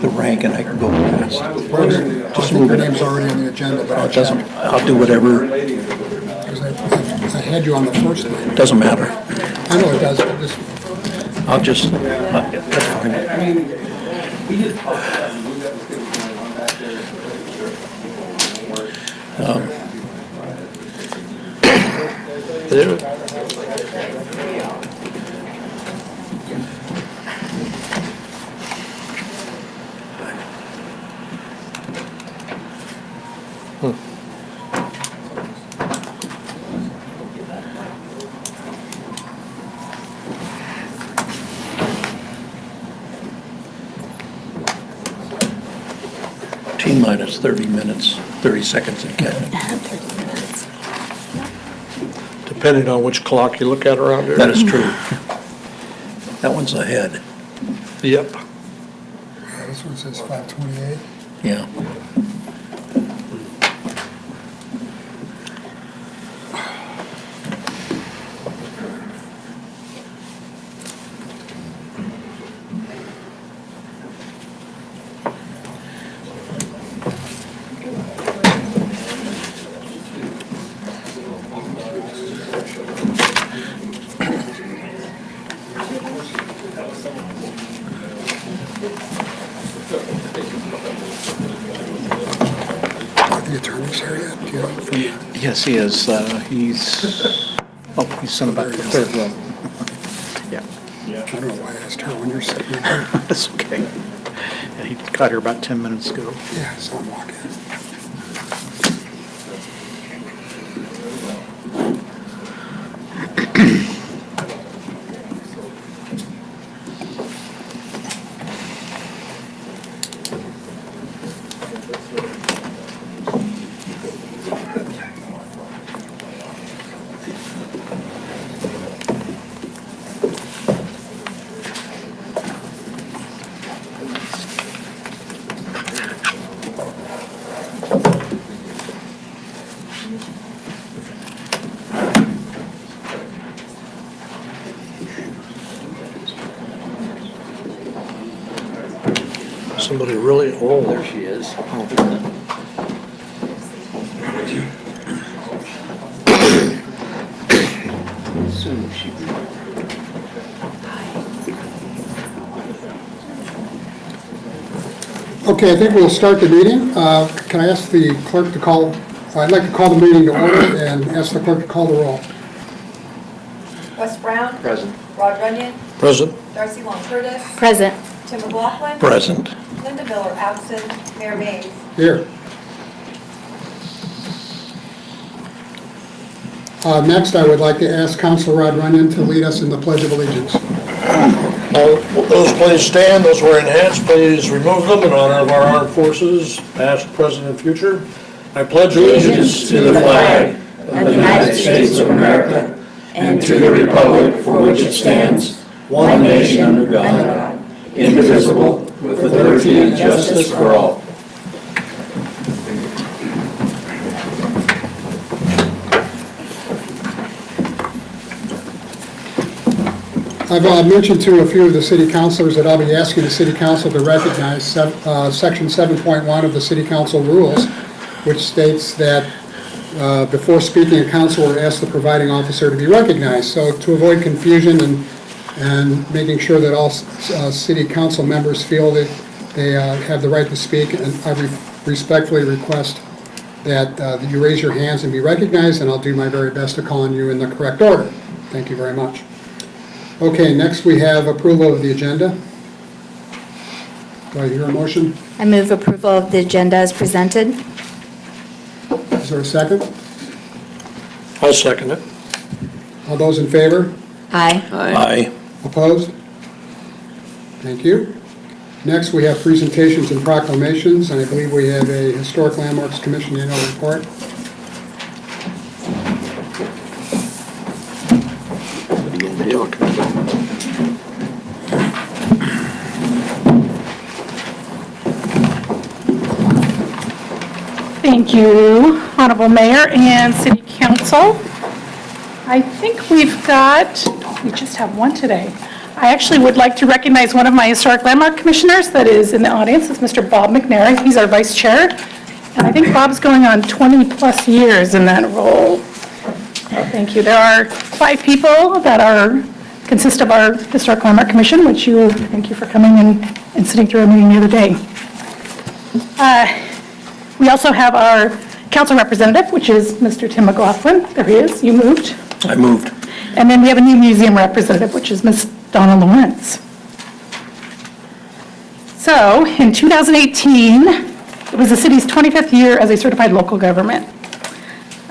the rank and I can go fast. I think your name's already on the agenda, but It doesn't, I'll do whatever, I had you on the first line. doesn't matter. I know it does, I'll just, that's fine. T-minus 30 minutes, 30 seconds and counting. Depending on which clock you look at around here. That is true. That one's ahead, Yep. yeah, this one says 5:28. yeah. Are the attorneys here yet? Do you know from the- Yes, he is. He's sent about the third row. Yeah, I don't know why I asked her when you're sitting there. that's okay. Yeah, he got here about 10 minutes ago. Yeah, I saw him walk in. Somebody really old. There she is. Soon she Okay, I think we'll start the meeting. Can I ask the clerk to call, I'd like to call the meeting to order and ask the clerk to call the roll. Wes Brown. Present. Rod Runyon. Present. Darcy Long Curtis. Present. Tim McLaughlin. Present. Linda Miller absent. Mayor Mays. Here. Next, I would like to ask Councilor Rod Runyon to lead us in the Pledge of Allegiance. Those please stand, those wearing hats, please remove them in honor of our armed forces, past, present, and future. I pledge allegiance to the flag of the United States of America and to the republic for which it stands, one nation under God, indivisible, with liberty and justice for all. I've mentioned to a few of the city councilors that I'll be asking the city council to recognize section 7.1 of the city council rules, which states that before speaking, a council will ask the providing officer to be recognized. So to avoid confusion and making sure that all city council members feel that they have the right to speak, and I respectfully request that you raise your hands and be recognized, and I'll do my very best to call on you in the correct order. Thank you very much. Okay, next we have approval of the agenda. Do I hear a motion? I move approval of the agenda as presented. Is there a second? I'll second it. All those in favor? Aye. Aye. Opposed? Thank you. Next, we have presentations and proclamations, and I believe we have a Historic Landmarks Commission annual report. Thank you, Honorable Mayor and City Council. I think we just have one today. I actually would like to recognize one of my Historic Landmark Commissioners that is in the audience. It's Mr. Bob McNair. He's our Vice Chair. And I think Bob's going on 20-plus years in that role. So thank you. There are 5 people that consist of our Historic Landmark Commission, which thank you for coming and sitting through a meeting the other day. We also have our council representative, which is Mr. Tim McLaughlin. There he is. You moved. I moved. And then we have a new museum representative, which is Ms. Donna Lawrence. So in 2018, it was the city's 25th year as a certified local government.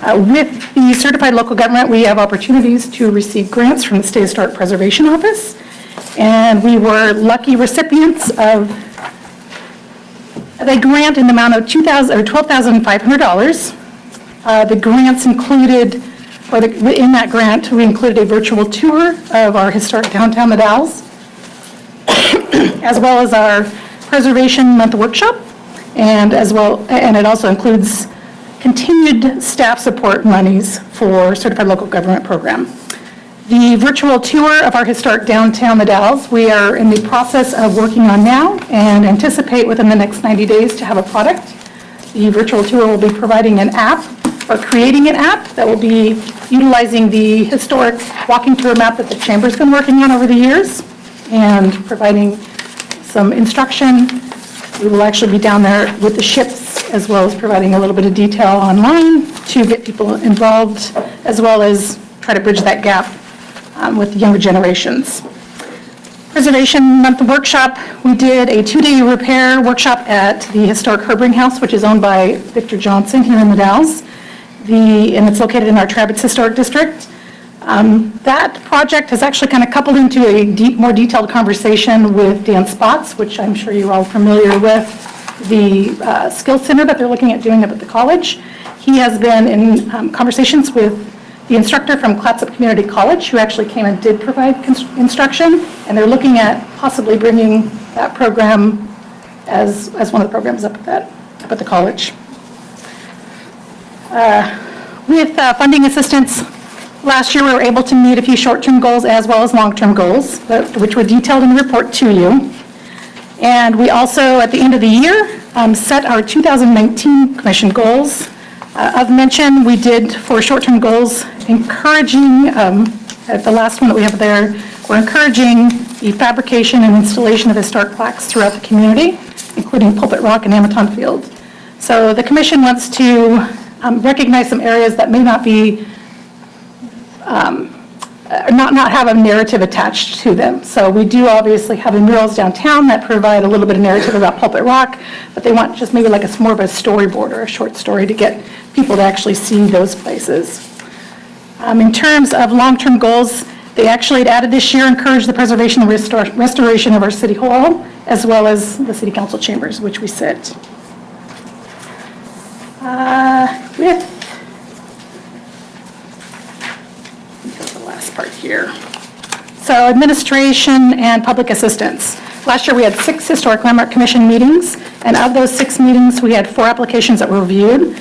With the certified local government, we have opportunities to receive grants from the State Historic Preservation Office, and we were lucky recipients of a grant in the amount of $12,500. The grants included, in that grant, we included a virtual tour of our historic downtown, The Dalles, as well as our Preservation Month workshop, and it also includes continued staff support monies for Certified Local Government Program. The virtual tour of our historic downtown, The Dalles, we are in the process of working on now and anticipate within the next 90 days to have a product. The virtual tour will be providing an app, or creating an app that will be utilizing the historic walking tour map that the Chamber's been working on over the years and providing some instruction. We will actually be down there with the ships, as well as providing a little bit of detail online to get people involved, as well as try to bridge that gap with the younger generations. Preservation Month workshop, we did a 2-day repair workshop at the historic Herbring House, which is owned by Victor Johnson here in The Dalles, and it's located in our Travis Historic District. That project has actually kind of coupled into a more detailed conversation with Dan Spots, which I'm sure you're all familiar with, the Skills Center that they're looking at doing up at the college. He has been in conversations with the instructor from Clatsop Community College, who actually came and did provide instruction, and they're looking at possibly bringing that program as one of the programs up at the college. With funding assistance, last year we were able to meet a few short-term goals as well as long-term goals, which were detailed in the report to you. And we also, at the end of the year, set our 2019 commission goals. Of mention, we did for short-term goals, encouraging, at the last one that we have there, we're encouraging the fabrication and installation of historic plaques throughout the community, including Pulpit Rock and Amaton Field. So the commission wants to recognize some areas that may not be, not have a narrative attached to them. So we do obviously have the murals downtown that provide a little bit of narrative about Pulpit Rock, but they want just maybe like more of a storyboard or a short story to get people to actually see those places. In terms of long-term goals, they actually had added this year, encourage the preservation and restoration of our city hall, as well as the city council chambers, which we sit. The last part here. So administration and public assistance. Last year we had 6 Historic Landmark Commission meetings, and of those 6 meetings we had 4 applications that were reviewed.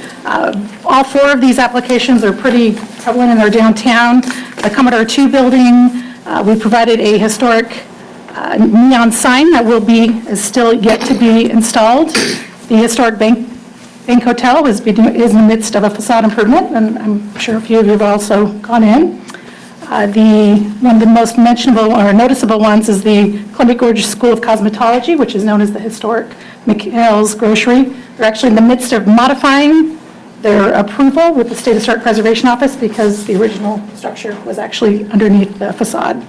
All 4 of these applications are pretty prevalent in our downtown. The Commodore 2 building, we provided a historic neon sign that is still yet to be installed. The historic Bank Hotel is in the midst of a facade improvement, and I'm sure a few of you have also gone in. One of the most mentionable or noticeable ones is the Columbia Gorge School of Cosmetology, which is known as the historic McHale's Grocery. They're actually in the midst of modifying their approval with the State Historic Preservation Office because the original structure was actually underneath the facade.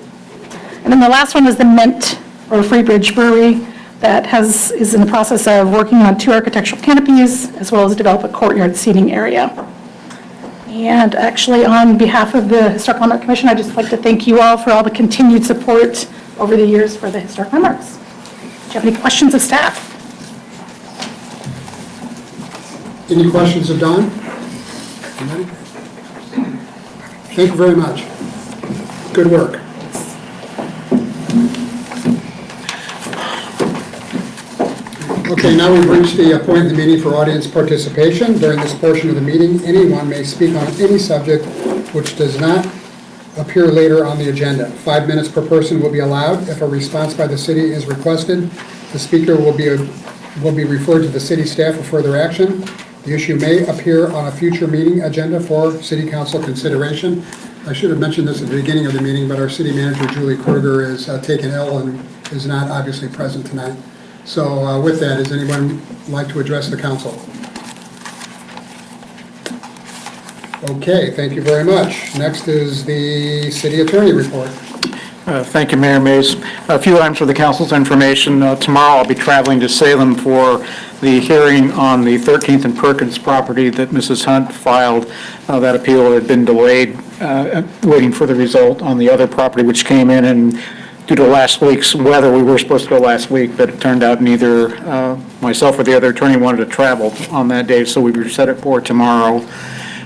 And then the last one is the Mint or Freebridge Brewery that is in the process of working on 2 architectural canopies as well as develop a courtyard seating area. And actually, on behalf of the Historic Landmark Commission, I'd just like to thank you all for all the continued support over the years for the Historic Landmarks. Do you have any questions of staff? Any questions of Don? Anybody? Thank you very much. Good work. Okay, now we've reached the point of the meeting for audience participation. During this portion of the meeting, anyone may speak on any subject which does not appear later on the agenda. 5 minutes per person will be allowed. If a response by the city is requested, the speaker will be referred to the city staff for further action. The issue may appear on a future meeting agenda for city council consideration. I should have mentioned this at the beginning of the meeting, but our city manager, Julie Kruger, is taken ill and is not obviously present tonight. So with that, does anyone like to address the council? Okay, thank you very much. Next is the city attorney report. Thank you, Mayor Mays. A few items for the council's information. Tomorrow I'll be traveling to Salem for the hearing on the 13th and Perkins property that Mrs. Hunt filed. That appeal had been delayed, waiting for the result on the other property which came in, and due to last week's weather, we were supposed to go last week, but it turned out neither myself or the other attorney wanted to travel on that day, so we set it for tomorrow.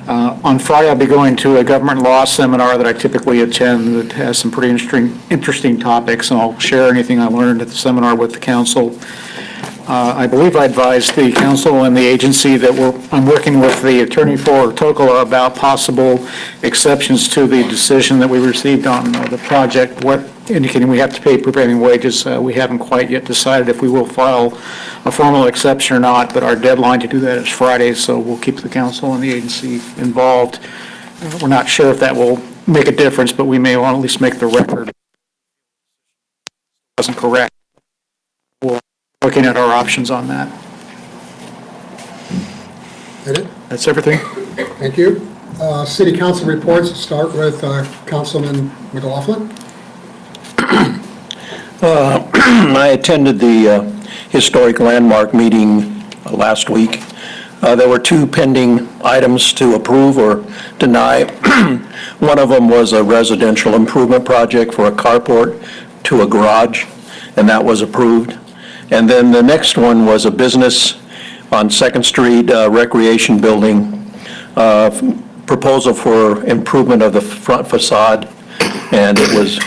On Friday, I'll be going to a government law seminar that I typically attend that has some pretty interesting topics, and I'll share anything I learned at the seminar with the council. I believe I advised the council and the agency that I'm working with the attorney for Tocola about possible exceptions to the decision that we received on the project, indicating we have to pay prevailing wages. We haven't quite yet decided if we will file a formal exception or not, but our deadline to do that is Friday, so we'll keep the council and the agency involved. We're not sure if that will make a difference, but we may want to at least make the record. It wasn't correct. We're looking at our options on that. That it? That's everything. Thank you. City council reports, start with Councilman McLaughlin. I attended the historic landmark meeting last week. There were two pending items to approve or deny. One of them was a residential improvement project for a carport to a garage, and that was approved. And then the next one was a business on 2nd Street recreation building, proposal for improvement of the front facade, and it was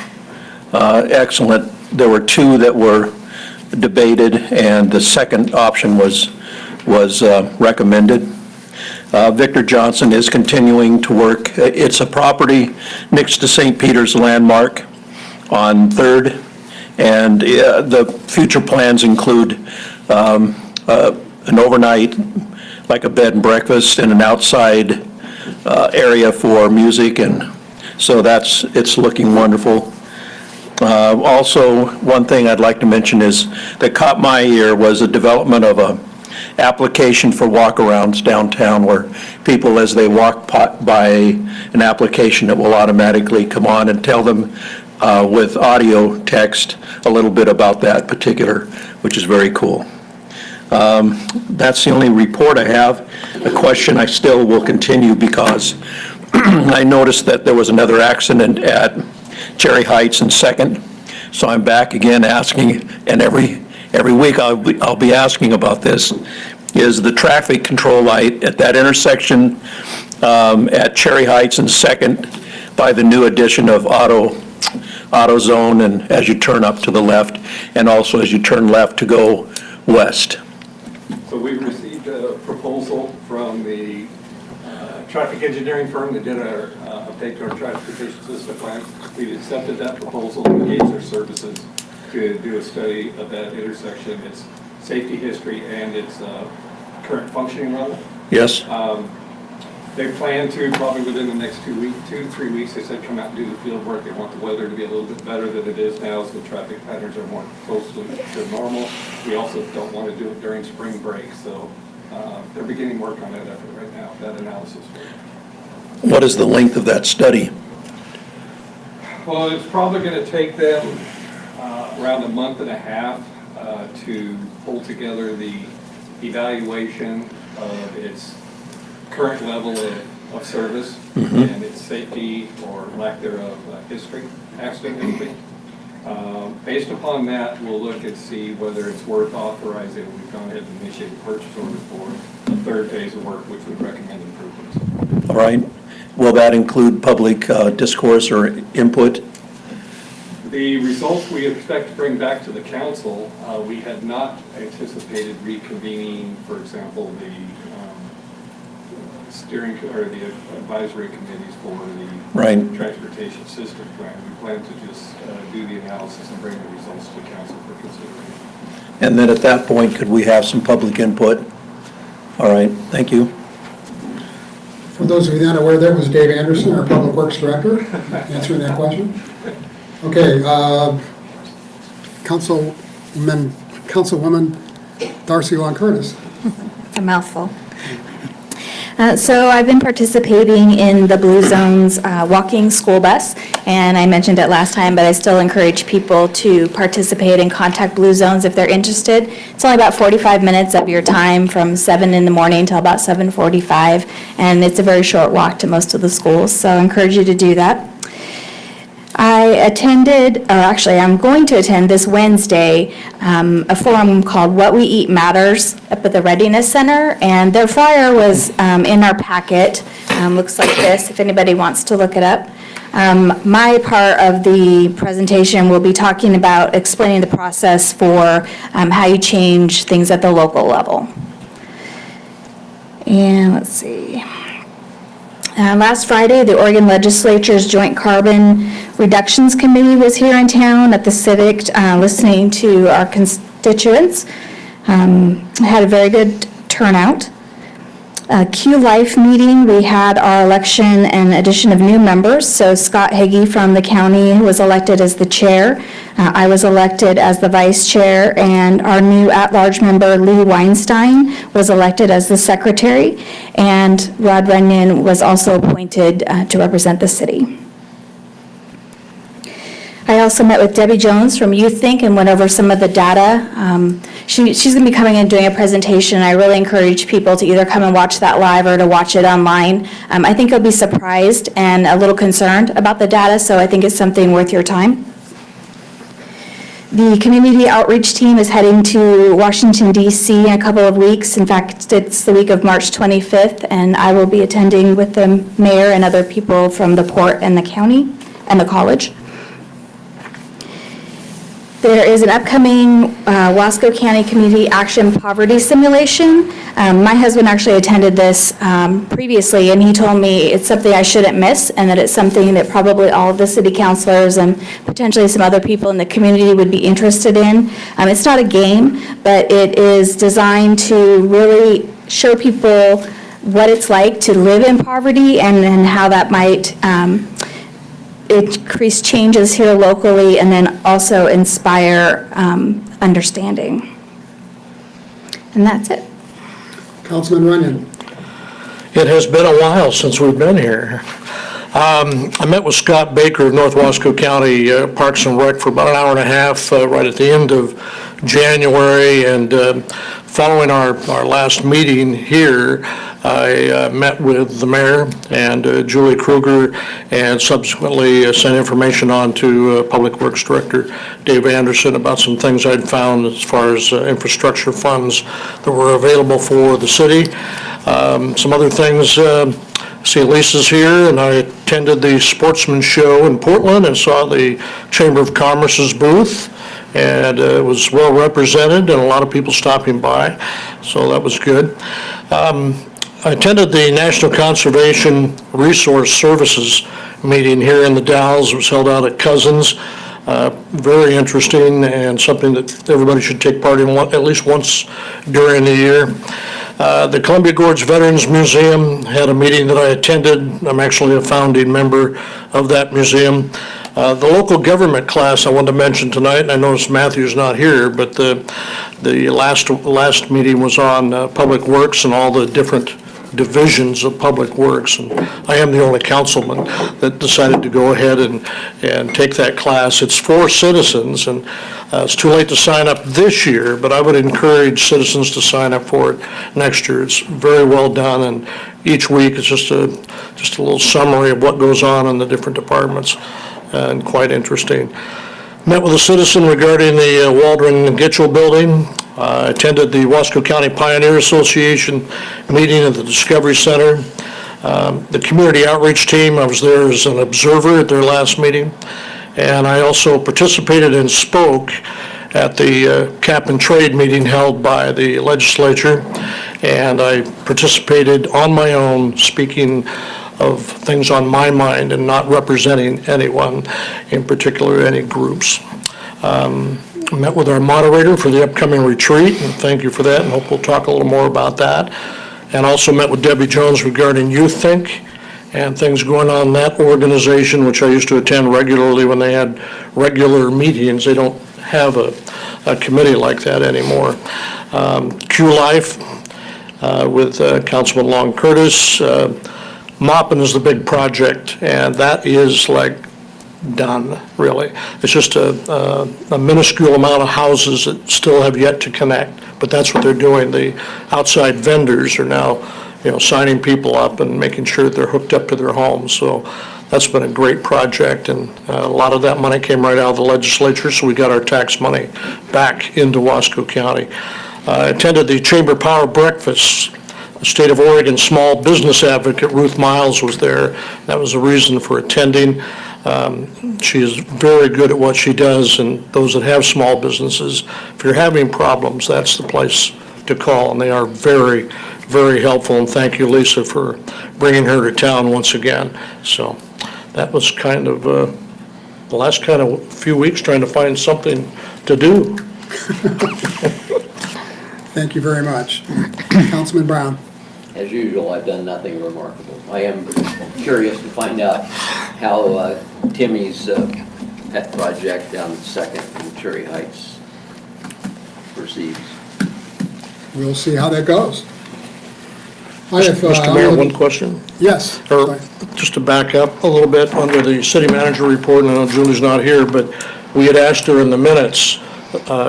excellent. There were two that were debated, and the second option was recommended. Victor Johnson is continuing to work. It's a property next to St. Peter's Landmark on 3rd, and the future plans include an overnight, like a bed and breakfast, and an outside area for music, and so it's looking wonderful. Also, one thing I'd like to mention is that caught my ear was the development of a application for walkarounds downtown, where people, as they walk by an application, that will automatically come on and tell them with audio text a little bit about that particular, which is very cool. That's the only report I have. The question I still will continue because I noticed that there was another accident at Cherry Heights and 2nd, so I'm back again asking, and every week I'll be asking about this, is the traffic control light at that intersection at Cherry Heights and 2nd by the new addition of AutoZone, and as you turn up to the left, and also as you turn left to go west. So we received a proposal from the traffic engineering firm that did our update to our transportation system plan. We accepted that proposal and engaged their services to do a study of that intersection, its safety history, and its current functioning level. Yes? They plan to, probably within the next 2 to 3 weeks, they said come out and do the field work. They want the weather to be a little bit better than it is now, so the traffic patterns are more closely to normal. We also don't want to do it during spring break, so they're beginning work on that effort right now, that analysis. What is the length of that study? Well, it's probably going to take them around a month and a half to pull together the evaluation of its current level of service and its safety or lack thereof history, accident history. Based upon that, we'll look and see whether it's worth authorizing. We've gone ahead and initiated a purchase order for the third phase of work, which would recommend improvements. All right. Will that include public discourse or input? The results we expect to bring back to the council, we had not anticipated reconvening, for example, the steering, or the advisory committees for the Right. transportation system plan. We plan to just do the analysis and bring the results to council for consideration. And then at that point, could we have some public input? All right, thank you. For those of you not aware, that was Dave Anderson, our Public Works Director, answering that question. Okay, Councilwoman Darcy Long Curtis. It's a mouthful. So I've been participating in the Blue Zones walking school bus, and I mentioned it last time, but I still encourage people to participate and contact Blue Zones if they're interested. It's only about 45 minutes of your time from 7 in the morning till about 7:45, and it's a very short walk to most of the schools, so I encourage you to do that. I attended, or actually I'm going to attend this Wednesday, a forum called What We Eat Matters up at the Readiness Center, and their flyer was in our packet. Looks like this, if anybody wants to look it up. My part of the presentation will be talking about explaining the process for how you change things at the local level. And let's see. Last Friday, the Oregon Legislature's Joint Carbon Reductions Committee was here in town at the Civic, listening to our constituents. Had a very good turnout. Q Life meeting, we had our election and addition of new members. So Scott Hagee from the county was elected as the chair. I was elected as the vice chair, and our new at-large member, Lee Weinstein, was elected as the secretary, and Rod Runyon was also appointed to represent the city. I also met with Debbie Jones from Youth Think and went over some of the data. She's going to be coming and doing a presentation. I really encourage people to either come and watch that live or to watch it online. I think you'll be surprised and a little concerned about the data, so I think it's something worth your time. The community outreach team is heading to Washington, D.C. in a couple of weeks. In fact, it's the week of March 25th, and I will be attending with the mayor and other people from the port and the county and the college. There is an upcoming Wasco County Community Action Poverty Simulation. My husband actually attended this previously, and he told me it's something I shouldn't miss, and that it's something that probably all of the city councilors and potentially some other people in the community would be interested in. It's not a game, but it is designed to really show people what it's like to live in poverty and how that might increase changes here locally, and then also inspire understanding. And that's it. Councilman Runyon. It has been a while since we've been here. I met with Scott Baker of North Wasco County Parks and Rec for about an hour and a half right at the end of January, and following our last meeting here, I met with the mayor and Julie Kruger, and subsequently sent information on to Public Works Director Dave Anderson about some things I'd found as far as infrastructure funds that were available for the city. Some other things, see Lisa's here, and I attended the Sportsman Show in Portland and saw the Chamber of Commerce's booth, and it was well represented and a lot of people stopping by, so that was good. I attended the National Conservation Resource Services meeting here in the Dalles. It was held out at Cousins. Very interesting and something that everybody should take part in at least once during the year. The Columbia Gorge Veterans Museum had a meeting that I attended. I'm actually a founding member of that museum. The local government class I wanted to mention tonight, and I noticed Matthew's not here, but the last meeting was on Public Works and all the different divisions of Public Works, and I am the only councilman that decided to go ahead and take that class. It's for citizens, and it's too late to sign up this year, but I would encourage citizens to sign up for it next year. It's very well done, and each week it's just a little summary of what goes on in the different departments, and quite interesting. Met with a citizen regarding the Waldron and Gitchell building. Attended the Wasco County Pioneer Association meeting at the Discovery Center. The community outreach team, I was there as an observer at their last meeting. And I also participated and spoke at the cap and trade meeting held by the legislature. And I participated on my own, speaking of things on my mind and not representing anyone, in particular any groups. Met with our moderator for the upcoming retreat, and thank you for that, and hope we'll talk a little more about that. And also met with Debbie Jones regarding Youth Think and things going on in that organization, which I used to attend regularly when they had regular meetings. They don't have a committee like that anymore. Q-Life with Councilman Long Curtis. Moppin is the big project, and that is like done, really. It's just a minuscule amount of houses that still have yet to connect, but that's what they're doing. The outside vendors are now, signing people up and making sure that they're hooked up to their homes. So that's been a great project, and a lot of that money came right out of the legislature, so we got our tax money back into Wasco County. I attended the Chamber Power Breakfast. The State of Oregon small business advocate Ruth Miles was there. That was the reason for attending. She is very good at what she does, and those that have small businesses, if you're having problems, that's the place to call, and they are very, very helpful, and thank you, Lisa, for bringing her to town once again. So that was kind of the last kind of few weeks trying to find something to do. Thank you very much. Councilman Brown. As usual, I've done nothing remarkable. I am curious to find out how Timmy's pet project down 2nd in Cherry Heights proceeds. We'll see how that goes. I have, Mr. Mayor, one question? Yes. Or just to back up a little bit, under the city manager report, and I know Julie's not here, but we had asked her in the minutes,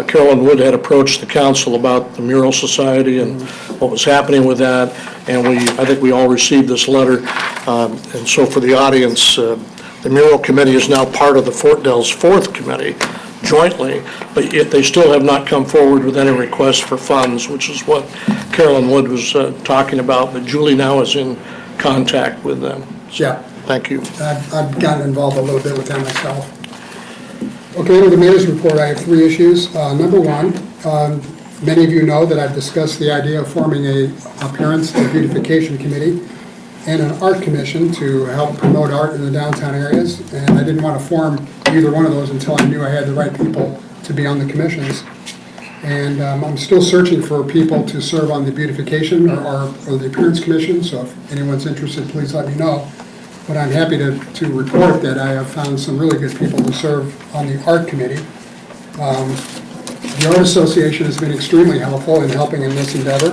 Carolyn Wood had approached the council about the Mural Society and what was happening with that, and I think we all received this letter. And so for the audience, the Mural Committee is now part of the Fort Dells 4th Committee jointly, but yet they still have not come forward with any requests for funds, which is what Carolyn Wood was talking about, but Julie now is in contact with them. So, Yeah. thank you. I've gotten involved a little bit with that myself. Okay, under the mayor's report, I have 3 issues. Number 1, many of you know that I've discussed the idea of forming a parents and beautification committee and an art commission to help promote art in the downtown areas. And I didn't want to form either one of those until I knew I had the right people to be on the commissions. And I'm still searching for people to serve on the beautification or the appearance commission. So if anyone's interested, please let me know. But I'm happy to report that I have found some really good people to serve on the art committee. The Art Association has been extremely helpful in helping in this endeavor.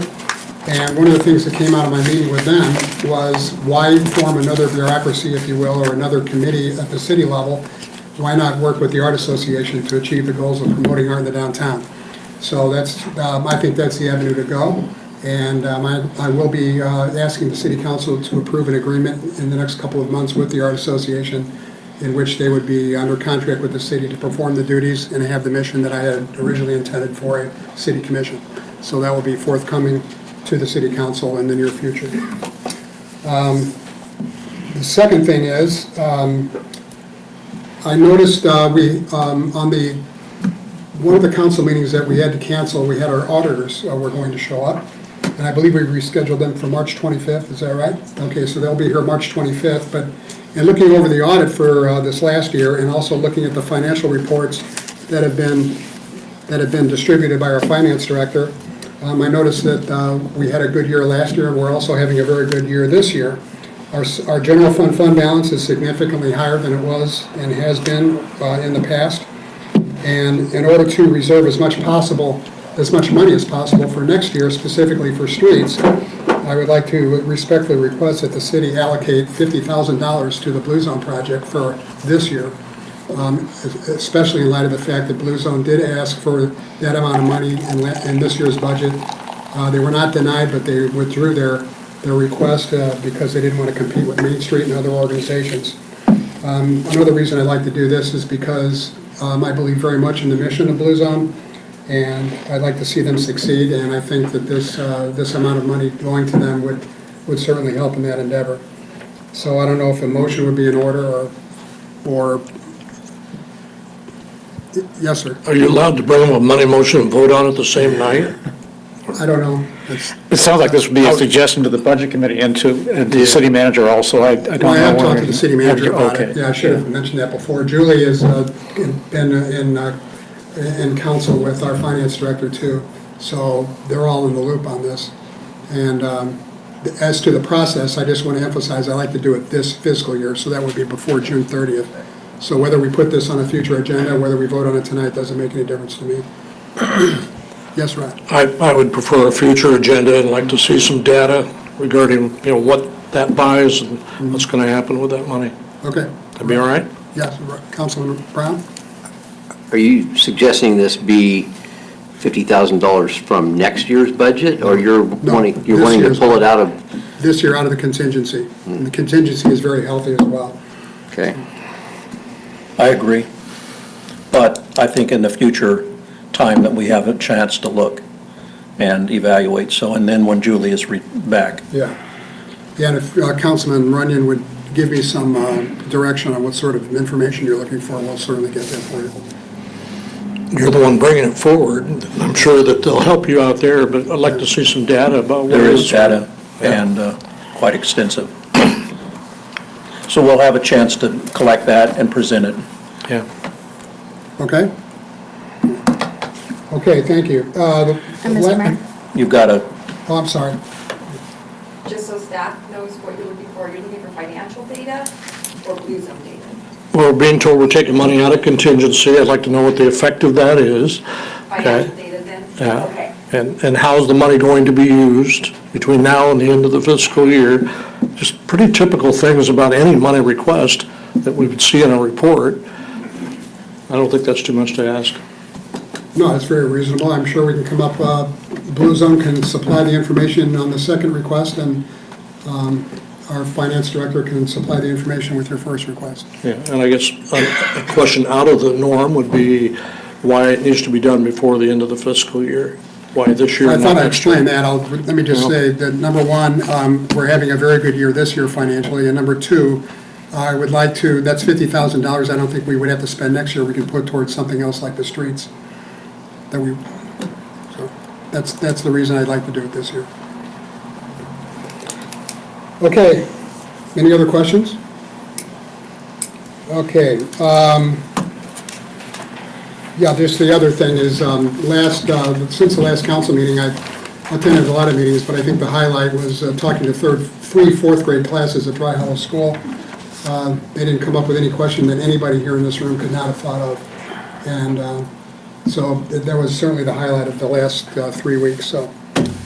And one of the things that came out of my meeting with them was why form another bureaucracy, if you will, or another committee at the city level? Why not work with the Art Association to achieve the goals of promoting art in the downtown? So that's, I think that's the avenue to go. And I will be asking the city council to approve an agreement in the next couple of months with the Art Association in which they would be under contract with the city to perform the duties and have the mission that I had originally intended for a city commission. So that will be forthcoming to the city council in the near future. The second thing is, I noticed one of the council meetings that we had to cancel, we had our auditors were going to show up. And I believe we rescheduled them for March 25th, is that right? Okay, so they'll be here March 25th, but in looking over the audit for this last year and also looking at the financial reports that have been distributed by our finance director, I noticed that we had a good year last year, and we're also having a very good year this year. Our general fund balance is significantly higher than it was and has been in the past. And in order to reserve as much money as possible for next year, specifically for streets, I would like to respectfully request that the city allocate $50,000 to the Blue Zone project for this year, especially in light of the fact that Blue Zone did ask for that amount of money in this year's budget. They were not denied, but they withdrew their request because they didn't want to compete with Main Street and other organizations. Another reason I'd like to do this is because I believe very much in the mission of Blue Zone, and I'd like to see them succeed, and I think that this amount of money going to them would certainly help in that endeavor. So I don't know if a motion would be in order or yes, sir. Are you allowed to bring them a money motion and vote on it the same night? I don't know. It's- It sounds like this would be a suggestion to the Budget Committee and to the city manager also. I don't know. Well, I have whether- talked to the city manager about Okay. it. Yeah, I should have mentioned that before. Julie has been in council with our finance director too, so they're all in the loop on this. And as to the process, I just want to emphasize, I like to do it this fiscal year, so that would be before June 30th. So whether we put this on a future agenda, whether we vote on it tonight, doesn't make any difference to me. Yes, Rod? I would prefer a future agenda and like to see some data regarding, what that buys and what's going to happen with that money. Okay. That'd be all right? Yes, Councilman Brown? Are you suggesting this be $50,000 from next year's budget, or you're wanting this to year's pull it out of? This year out of the contingency. And the contingency is very healthy as well. Okay. I agree. But I think in the future time that we have a chance to look and evaluate, so, and then when Julie is back. Yeah. Yeah, and if Councilman Runyon would give me some direction on what sort of information you're looking for, we'll certainly get that for you. You're the one bringing it forward. I'm sure that they'll help you out there, but I'd like to see some data about what There it is data, and quite extensive. So we'll have a chance to collect that and present it. Yeah. Okay? Okay, thank you. Mr. Mayor? You've got a, Oh, I'm sorry. Just so staff knows what you're looking for, you're looking for financial data or Blue Zone data? We're being told we're taking money out of contingency. I'd like to know what the effect of that is. Financial data then? Yeah. Okay. And how's the money going to be used between now and the end of the fiscal year? Just pretty typical things about any money request that we would see in a report. I don't think that's too much to ask. No, it's very reasonable. I'm sure we can come up, Blue Zone can supply the information on the second request, and our finance director can supply the information with your first request. Yeah, and I guess a question out of the norm would be why it needs to be done before the end of the fiscal year. Why this year I and thought not I next year? explained that. Let me just say that, number one, we're having a very good year this year financially, and number two, I would like to, that's $50,000 I don't think we would have to spend next year. We can put towards something else like the streets. So that's the reason I'd like to do it this year. Okay, any other questions? Okay, yeah, just the other thing is, since the last council meeting, I've attended a lot of meetings, but I think the highlight was talking to three fourth grade classes at Dry Hollow School. They didn't come up with any question that anybody here in this room could not have thought of. And so that was certainly the highlight of the last 3 weeks. So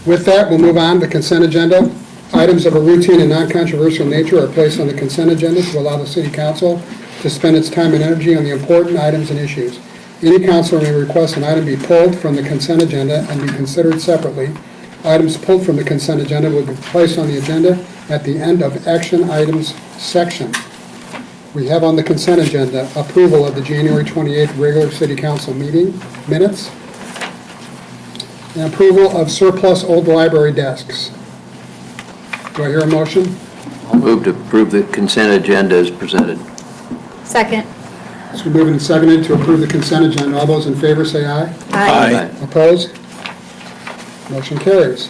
with that, we'll move on to the consent agenda. Items of a routine and non-controversial nature are placed on the consent agenda to allow the city council to spend its time and energy on the important items and issues. Any councilor may request an item be pulled from the consent agenda and be considered separately. Items pulled from the consent agenda will be placed on the agenda at the end of action items section. We have on the consent agenda approval of the January 28th regular city council meeting minutes and approval of surplus old library desks. Do I hear a motion? I'll move to approve the consent agenda as presented. Second. So we're moving and seconded to approve the consent agenda. All those in favor say aye. Aye. Opposed? Motion carries.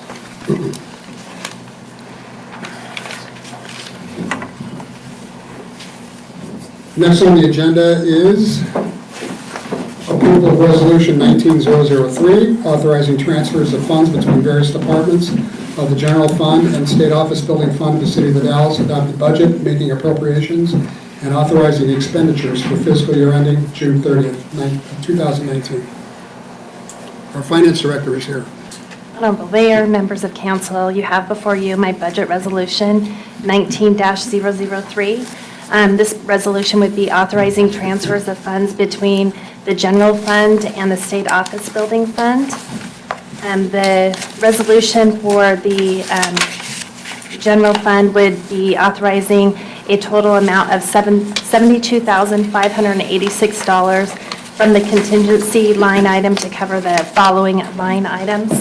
Next on the agenda is approval of Resolution 19003, authorizing transfers of funds between various departments of the General Fund and State Office Building Fund of the City of the Dalles, adopted budget, making appropriations, and authorizing expenditures for fiscal year ending June 30th, 2019. Our Finance Director is here. Honorable Mayor, members of council, you have before you my budget resolution 19-003. This resolution would be authorizing transfers of funds between the general fund and the state office building fund. The resolution for the general fund would be authorizing a total amount of $72,586 from the contingency line item to cover the following line items,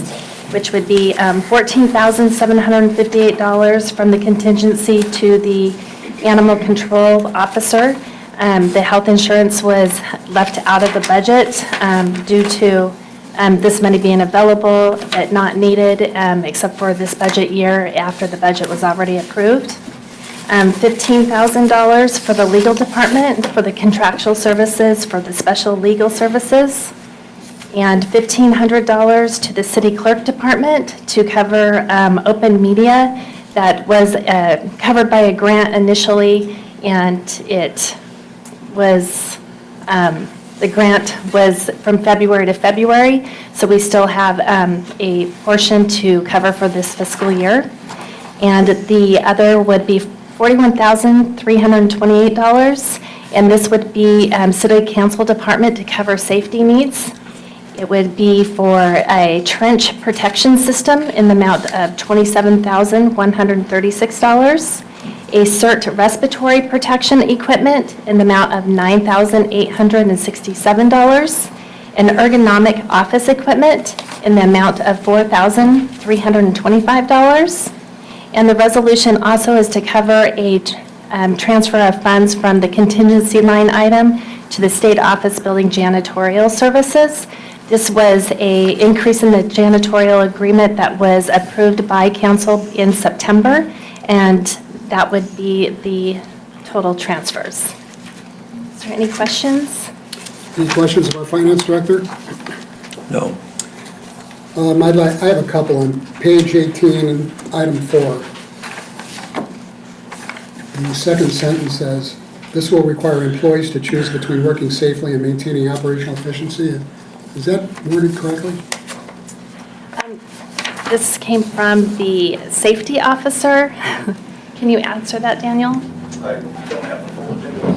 which would be $14,758 from the contingency to the animal control officer. The health insurance was left out of the budget due to this money being available but not needed except for this budget year after the budget was already approved. $15,000 for the legal department for the contractual services for the special legal services, and $1,500 to the city clerk department to cover open media that was covered by a grant initially, and it was, the grant was from February to February, so we still have a portion to cover for this fiscal year. And the other would be $41,328, and this would be city council department to cover safety needs. It would be for a trench protection system in the amount of $27,136, a CERT respiratory protection equipment in the amount of $9,867, an ergonomic office equipment in the amount of $4,325. And the resolution also is to cover a transfer of funds from the contingency line item to the state office building janitorial services. This was an increase in the janitorial agreement that was approved by council in September, and that would be the total transfers. Is there any questions? Any questions of our finance director? No. I have a couple on page 18 and item 4. The second sentence says, "This will require employees to choose between working safely and maintaining operational efficiency." Is that worded correctly? This came from the safety officer. Can you answer that, Daniel? I don't have the full agenda.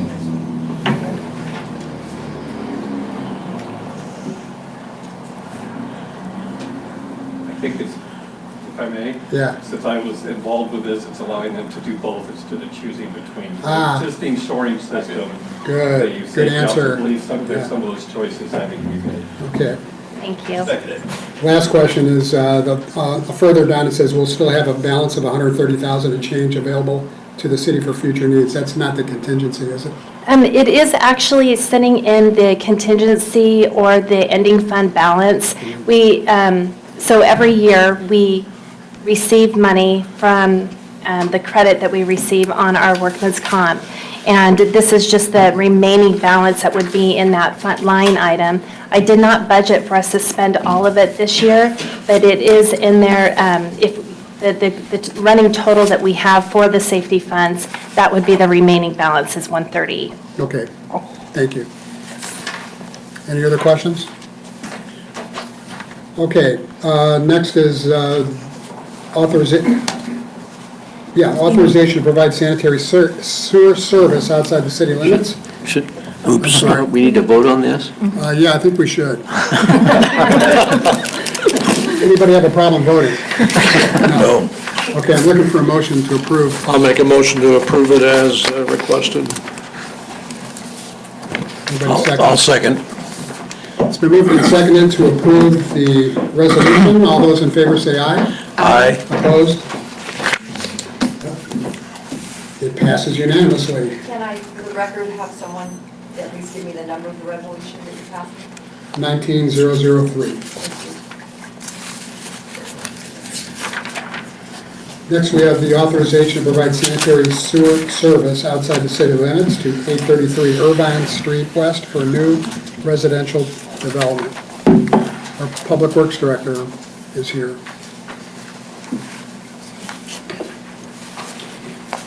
I think it's, if I may? Yeah. Since I was involved with this, it's allowing them to do both instead of choosing between the Ah. existing storing system. Good. that you Good say, answer. I believe some Yeah. of those choices having to be made. Okay. Thank you. Last question is, further down it says, "We'll still have a balance of $130,000 and change available to the city for future needs." That's not the contingency, is it? It is actually sitting in the contingency or the ending fund balance. So every year, we receive money from the credit that we receive on our workman's comp. And this is just the remaining balance that would be in that line item. I did not budget for us to spend all of it this year, but it is in there. If the running total that we have for the safety funds, that would be the remaining balance is 130. Okay, thank you. Any other questions? Okay, next is authorization to provide sanitary sewer service outside the city limits. Oops, we need to vote on this? Yeah, I think we should. Anybody have a problem voting? No. Okay, I'm looking for a motion to approve. I'll make a motion to approve it as requested. Anybody I'll second. It's been moved and seconded to approve the resolution. All those in favor say aye. Aye. Opposed? It passes unanimously. Can I, for the record, have someone at least give me the number of the resolution that you passed? 19003. Next, we have the authorization to provide sanitary sewer service outside the city limits to 833 Irvine Street West for new residential development. Our Public Works Director is here.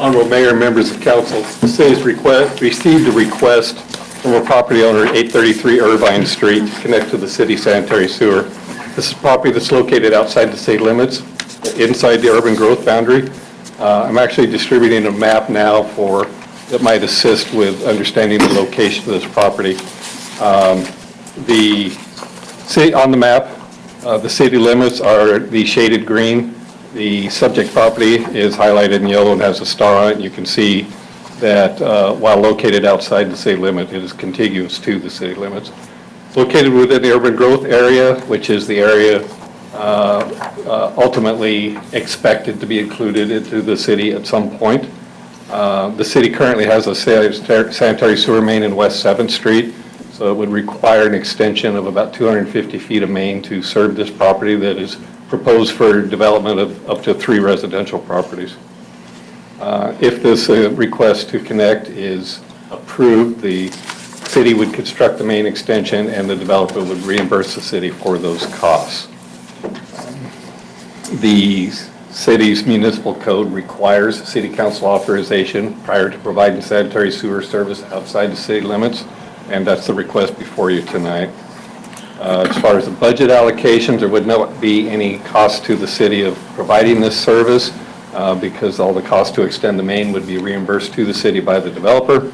Honorable Mayor and members of council, the city has received a request from a property owner at 833 Irvine Street to connect to the city sanitary sewer. This is property that's located outside the city limits, inside the urban growth boundary. I'm actually distributing a map now that might assist with understanding the location of this property. On the map, the city limits are the shaded green. The subject property is highlighted in yellow and has a star on it. You can see that while located outside the city limit, it is contiguous to the city limits. It's located within the urban growth area, which is the area ultimately expected to be included into the city at some point. The city currently has a sanitary sewer main in West 7th Street. So it would require an extension of about 250 feet of main to serve this property that is proposed for development of up to 3 residential properties. If this request to connect is approved, the city would construct the main extension and the developer would reimburse the city for those costs. The city's municipal code requires city council authorization prior to providing sanitary sewer service outside the city limits, and that's the request before you tonight. As far as the budget allocations, there would not be any cost to the city of providing this service because all the cost to extend the main would be reimbursed to the city by the developer.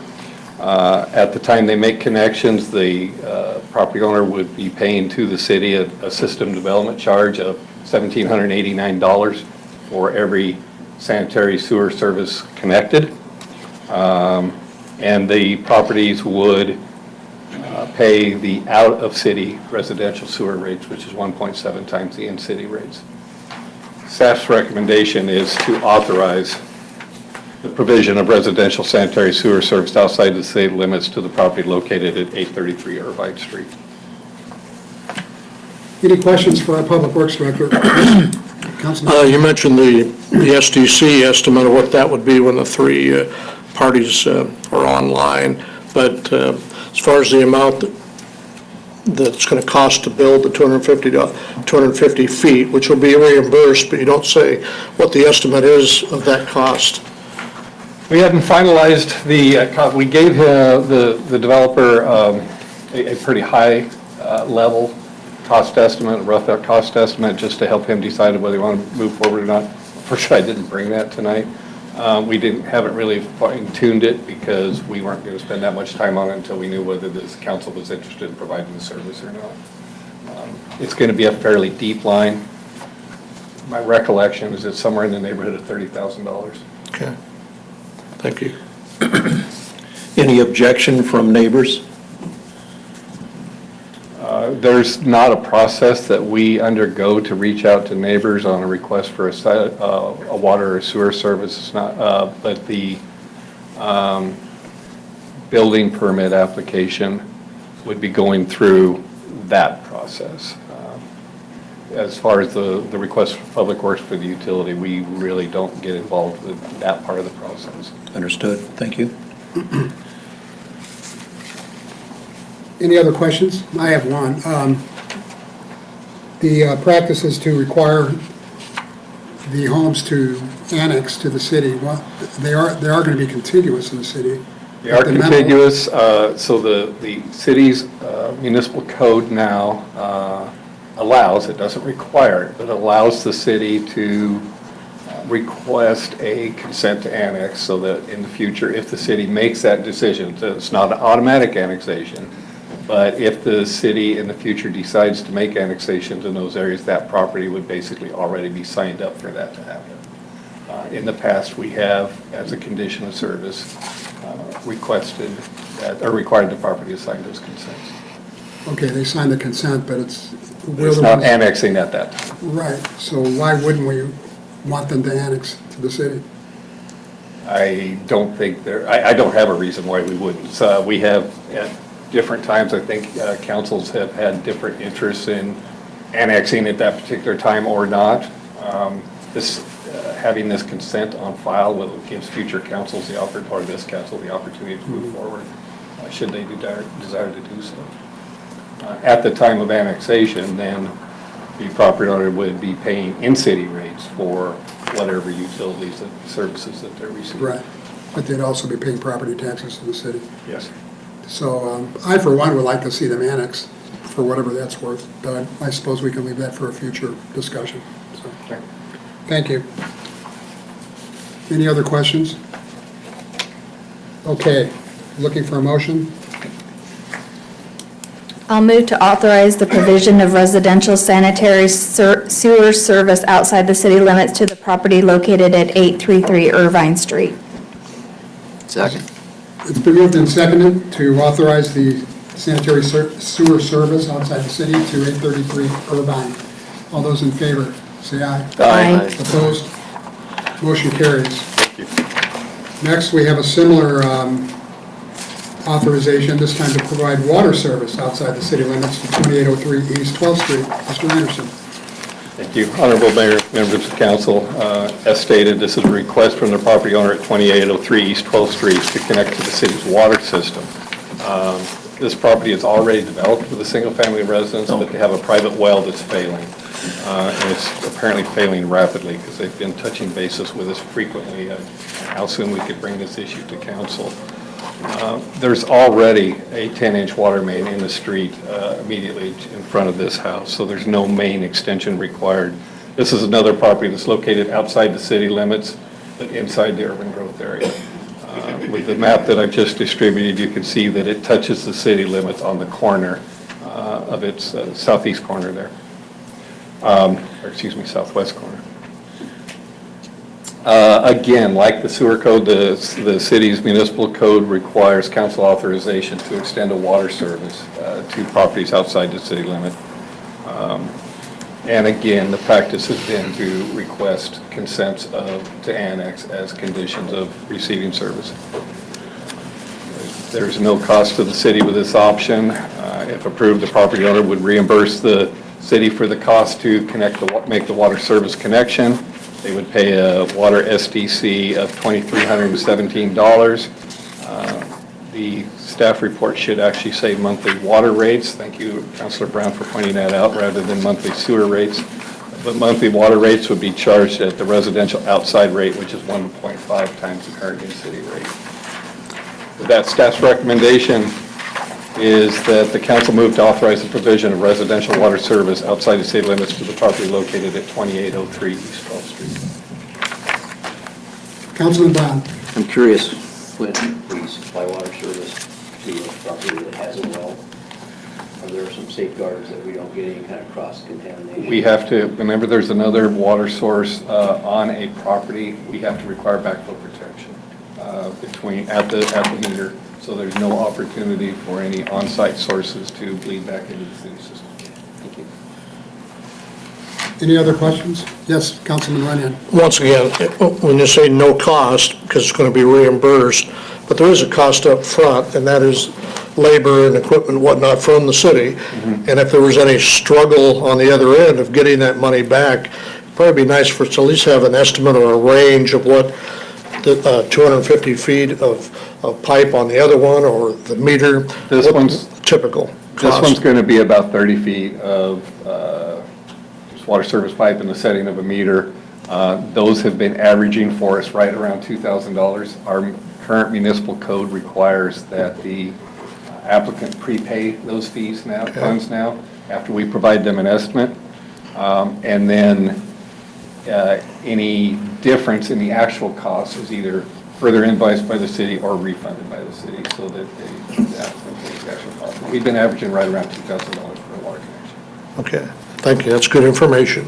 At the time they make connections, the property owner would be paying to the city a system development charge of $1,789 for every sanitary sewer service connected. And the properties would pay the out-of-city residential sewer rates, which is 1.7 times the in-city rates. Staff's recommendation is to authorize the provision of residential sanitary sewer service outside the city limits to the property located at 833 Irvine Street. Any questions for our Public Works Director? Councilman? You mentioned the SDC estimate of what that would be when the 3 parties are online, but as far as the amount that's going to cost to build the 250 feet, which will be reimbursed, but you don't say what the estimate is of that cost. We hadn't finalized the, we gave the developer a pretty high level cost estimate, a rough cost estimate, just to help him decide whether he wanted to move forward or not. Unfortunately, I didn't bring that tonight. We haven't really fine-tuned it because we weren't going to spend that much time on it until we knew whether this council was interested in providing the service or not. It's going to be a fairly deep line. My recollection is it's somewhere in the neighborhood of $30,000. Okay. Thank you. Any objection from neighbors? There's not a process that we undergo to reach out to neighbors on a request for a water or sewer service. It's not, but the building permit application would be going through that process. As far as the request for Public Works for the utility, we really don't get involved with that part of the process. Understood. Thank you. Any other questions? I have one. The practice is to require the homes to annex to the city. Well, they are going to be contiguous in the city. They are contiguous, so the city's municipal code now allows, it doesn't require it, but allows the city to request a consent to annex so that in the future, if the city makes that decision, it's not an automatic annexation, but if the city in the future decides to make annexations in those areas, that property would basically already be signed up for that to happen. In the past, we have, as a condition of service, requested that, or required the property to sign those consents. Okay, they signed the consent, but it's... It's not annexing at that time. Right, so why wouldn't we want them to annex to the city? I don't think I don't have a reason why we wouldn't. So we have, at different times, I think councils have had different interests in annexing at that particular time or not. Having this consent on file gives future councils the opportunity, or this council the opportunity to move forward, should they desire to do so. At the time of annexation, then the property owner would be paying in-city rates for whatever utilities and services that they're receiving. Right, but they'd also be paying property taxes to the city. Yes. So I, for one, would like to see them annex for whatever that's worth, but I suppose we can leave that for a future discussion. So, Okay. thank you. Any other questions? Okay, looking for a motion? I'll move to authorize the provision of residential sanitary sewer service outside the city limits to the property located at 833 Irvine Street. Second. It's been moved and seconded to authorize the sanitary sewer service outside the city to 833 Irvine. All those in favor, say aye. Aye. Opposed? Motion carries. Next, we have a similar authorization, this time to provide water service outside the city limits to 2803 East 12th Street. Mr. Anderson. Thank you. Honorable Mayor, members of council, as stated, this is a request from the property owner at 2803 East 12th Street to connect to the city's water system. This property is already developed with a single-family residence, but they have a private well that's failing. And it's apparently failing rapidly because they've been touching bases with us frequently on how soon we could bring this issue to council. There's already a 10-inch water main in the street immediately in front of this house, so there's no main extension required. This is another property that's located outside the city limits, but inside the urban growth area. With the map that I've just distributed, you can see that it touches the city limits on the corner of its southeast corner there. Or excuse me, southwest corner. Again, like the sewer code, the city's municipal code requires council authorization to extend a water service to properties outside the city limit. And again, the practice has been to request consents to annex as conditions of receiving service. There's no cost to the city with this option. If approved, the property owner would reimburse the city for the cost to make the water service connection. They would pay a water SDC of $2,317. The staff report should actually say monthly water rates. Thank you, Councilor Brown, for pointing that out, rather than monthly sewer rates. But monthly water rates would be charged at the residential outside rate, which is 1.5 times the current in-city rate. With that, staff's recommendation is that the council move to authorize the provision of residential water service outside the city limits to the property located at 2803 East 12th Street. Councilman Brown. I'm curious, when we supply water service to a property that has a well, are there some safeguards that we don't get any kind of cross-contamination? We have to, whenever there's another water source on a property, we have to require backflow protection at the meter, so there's no opportunity for any on-site sources to bleed back into the city system. Thank you. Any other questions? Yes, Councilman Runyon. Once again, when you say no cost, because it's going to be reimbursed, but there is a cost up front, and that is labor and equipment and whatnot from the city. And if there was any struggle on the other end of getting that money back, it'd probably be nice for us to at least have an estimate or a range of what the 250 feet of pipe on the other one, or the meter. This one's typical cost. This one's going to be about 30 feet of water service pipe in the setting of a meter. Those have been averaging for us right around $2,000. Our current municipal code requires that the applicant prepay those fees now, funds now, after we provide them an estimate. And then any difference in the actual cost is either further invoiced by the city or refunded by the city, so that the applicant pays the actual cost. We've been averaging right around $2,000 for a water connection. Okay, thank you, that's good information.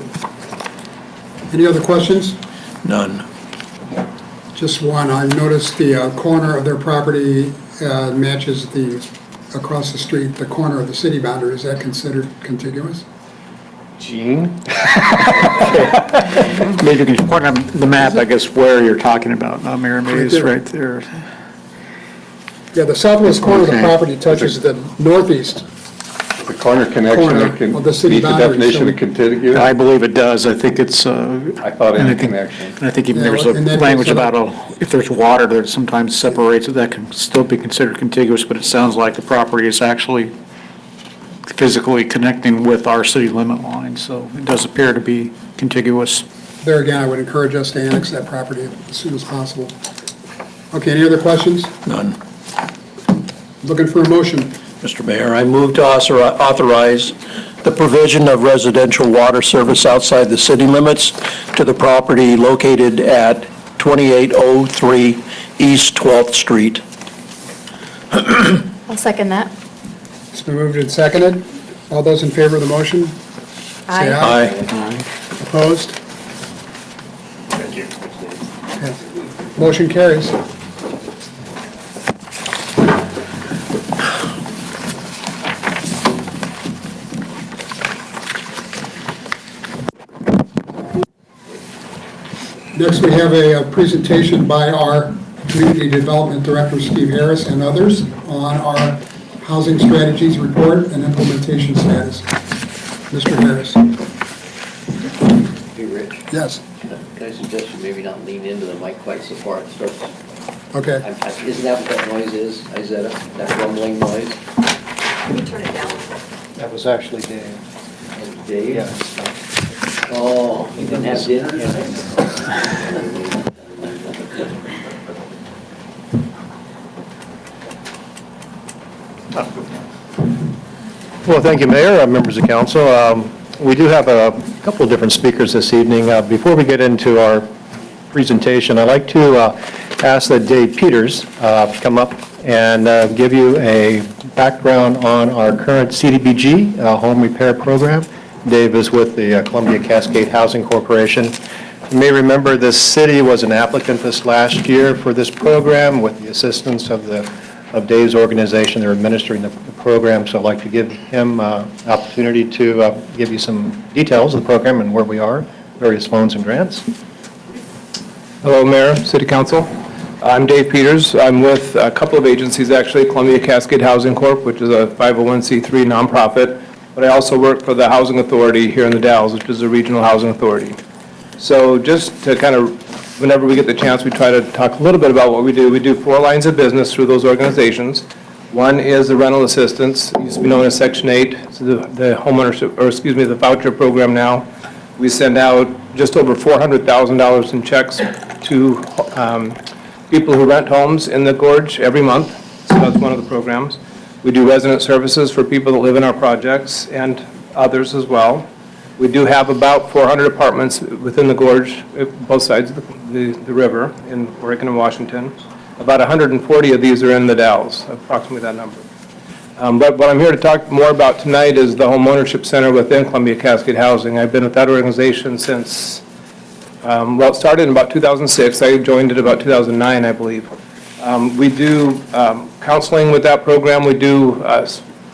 Any other questions? None. Just one. I noticed the corner of their property matches across the street, the corner of the city boundary. Is that considered contiguous? Gene? Maybe you can point on the map, I guess, where you're talking about, Mayor Mays, right there. Yeah, the southwest corner of the property touches the northeast. The corner connection Corner that can of the city meet the boundary, definition so- of contiguous? I believe it does. I think it's, I thought and I think- interconnection. and I think even Yeah, there's a and that language takes it about if there's water that sometimes separates it, that can still be considered contiguous, but it sounds like the property is actually physically connecting with our city limit line, so it does appear to be contiguous. There again, I would encourage us to annex that property as soon as possible. Okay, any other questions? None. Looking for a motion. Mr. Mayor, I move to authorize the provision of residential water service outside the city limits to the property located at 2803 East 12th Street. I'll second that. It's been moved and seconded. All those in favor of the motion? Say aye. Aye. Opposed? Okay. Motion carries. Next, we have a presentation by our Community Development Director, Steve Harris, and others on our housing strategies report and implementation status. Mr. Harris. Hey, Rich, Yes, can I suggest you maybe not lean into the mic quite so far? It starts, okay. isn't that what that noise is, Isetta? That rumbling noise? Can you turn it down? That was actually Dave. And Dave? Oh, you didn't have dinner yet? Well, thank you, Mayor, members of council. We do have a couple of different speakers this evening. Before we get into our presentation, I'd like to ask that Dave Peters come up and give you a background on our current CDBG home repair program. Dave is with the Columbia Cascade Housing Corporation. You may remember the city was an applicant this last year for this program with the assistance of Dave's organization. They're administering the program, so I'd like to give him opportunity to give you some details of the program and where we are, various loans and grants. Hello, Mayor, City Council. I'm Dave Peters. I'm with a couple of agencies, actually, Columbia Cascade Housing Corp., which is a 501c3 nonprofit, but I also work for the Housing Authority here in the Dalles, which is a regional housing authority. So just to kind of, whenever we get the chance, we try to talk a little bit about what we do. We do 4 lines of business through those organizations. One is the rental assistance, it used to be known as Section 8, it's the homeownership, or excuse me, the voucher program now. We send out just over $400,000 in checks to people who rent homes in the Gorge every month, so that's one of the programs. We do resident services for people that live in our projects and others as well. We do have about 400 apartments within the Gorge, both sides of the river in Oregon and Washington. About 140 of these are in the Dalles, approximately that number. But what I'm here to talk more about tonight is the Home Ownership Center within Columbia Cascade Housing. I've been with that organization since, well, it started in about 2006. I joined it about 2009, I believe. We do counseling with that program. We do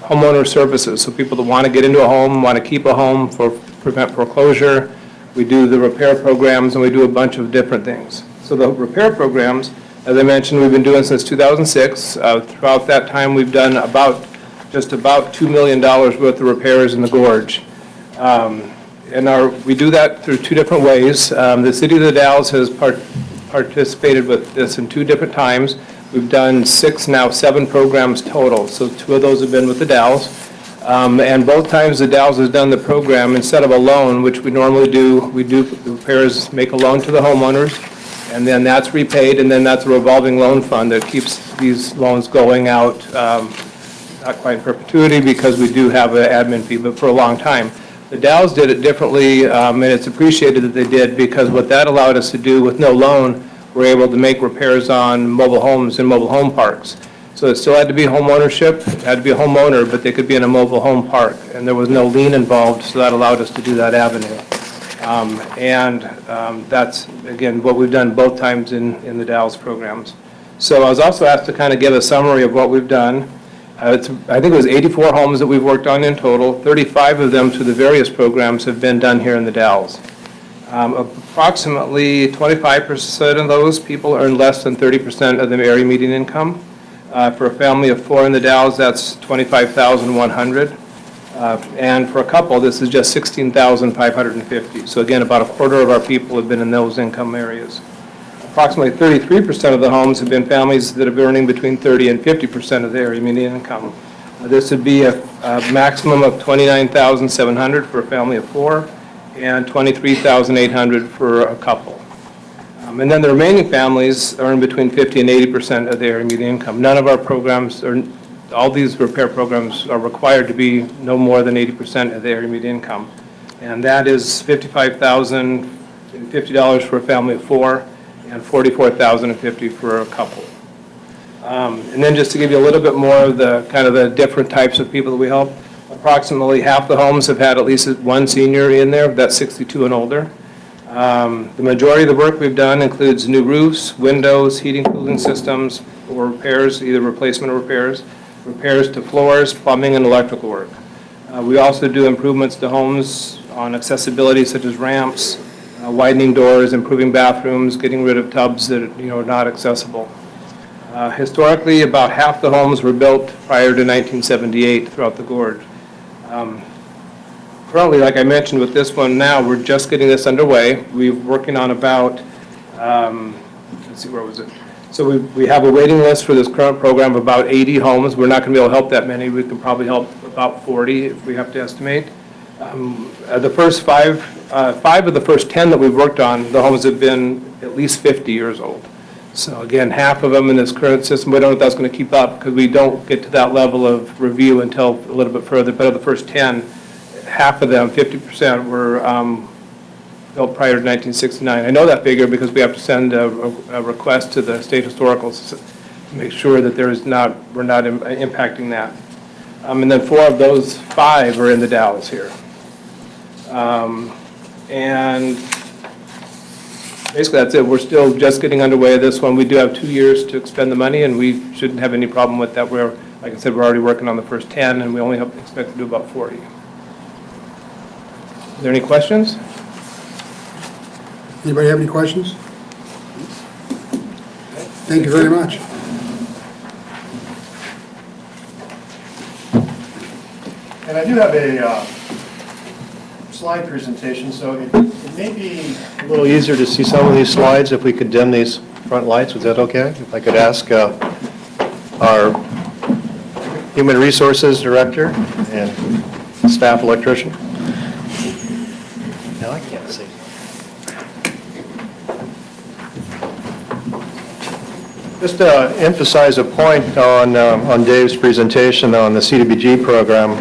homeowner services, so people that want to get into a home, want to keep a home for prevent foreclosure. We do the repair programs, and we do a bunch of different things. So the repair programs, as I mentioned, we've been doing since 2006. Throughout that time, we've done just about $2 million worth of repairs in the Gorge. And we do that through 2 different ways. The City of the Dalles has participated with this in 2 different times. We've done 6, now 7 programs total, so 2 of those have been with the Dalles. And both times the Dalles has done the program, instead of a loan, which we normally do, we do the repairs, make a loan to the homeowners, and then that's repaid, and then that's a revolving loan fund that keeps these loans going out, not quite in perpetuity because we do have an admin fee, but for a long time. The Dalles did it differently, and it's appreciated that they did, because what that allowed us to do with no loan, we're able to make repairs on mobile homes and mobile home parks. So it still had to be home ownership, it had to be a homeowner, but they could be in a mobile home park, and there was no lien involved, so that allowed us to do that avenue. That's, again, what we've done both times in the Dalles programs. So I was also asked to kind of give a summary of what we've done. I think it was 84 homes that we've worked on in total. 35 of them through the various programs have been done here in the Dalles. Approximately 25% of those people earn less than 30% of the area median income. For a family of 4 in the Dalles, that's $25,100. And for a couple, this is just $16,550. So again, about a quarter of our people have been in those income areas. Approximately 33% of the homes have been families that are earning between 30 and 50% of the area median income. This would be a maximum of $29,700 for a family of 4 and $23,800 for a couple. And then the remaining families earn between 50 and 80% of the area median income. None of our programs, or all these repair programs, are required to be no more than 80% of the area median income. And that is $55,050 for a family of 4 and $44,050 for a couple. And then just to give you a little bit more of the kind of the different types of people that we help, approximately half the homes have had at least one senior in there, that's 62 and older. The majority of the work we've done includes new roofs, windows, heating, cooling systems, or repairs, either replacement or repairs to floors, plumbing, and electrical work. We also do improvements to homes on accessibility, such as ramps, widening doors, improving bathrooms, getting rid of tubs that are not accessible. Historically, about half the homes were built prior to 1978 throughout the gorge. Currently, like I mentioned with this one now, we're just getting this underway. We're working on about, let's see, where was it? So we have a waiting list for this current program of about 80 homes. We're not going to be able to help that many. We can probably help about 40 if we have to estimate. The first five of the first 10 that we've worked on, the homes have been at least 50 years old. So again, half of them in this current system, we don't know if that's going to keep up because we don't get to that level of review until a little bit further. But of the first 10, half of them, 50%, were built prior to 1969. I know that figure because we have to send a request to the state historicals to make sure that we're not impacting that. And then 4 of those 5 are in the Dalles here. And basically that's it. We're still just getting underway with this one. We do have 2 years to expend the money, and we shouldn't have any problem with that. Like I said, we're already working on the first 10, and we only expect to do about 40. Are there any questions? Anybody have any questions? Thank you very much. And I do have a slide presentation, so it may be a little easier to see some of these slides if we could dim these front lights. Was that okay? If I could ask our Human Resources Director and staff electrician. Now I can't see. Just to emphasize a point on Dave's presentation on the CDBG program,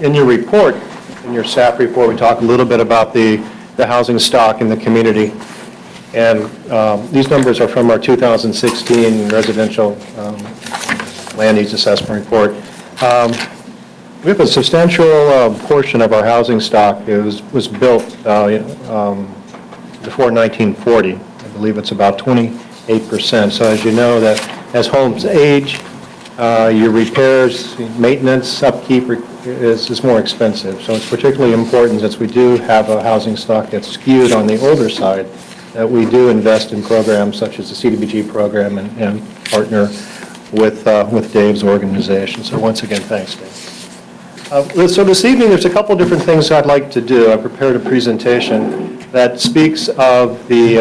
in your report, in your staff report, we talk a little bit about the housing stock in the community. And these numbers are from our 2016 residential land needs assessment report. We have a substantial portion of our housing stock was built before 1940. I believe it's about 28%. So as you know, that as homes age, your repairs, maintenance, upkeep is more expensive. So it's particularly important, since we do have a housing stock that's skewed on the older side, that we do invest in programs such as the CDBG program and partner with Dave's organization. So once again, thanks, Dave. So this evening, there's a couple different things I'd like to do. I prepared a presentation that speaks of the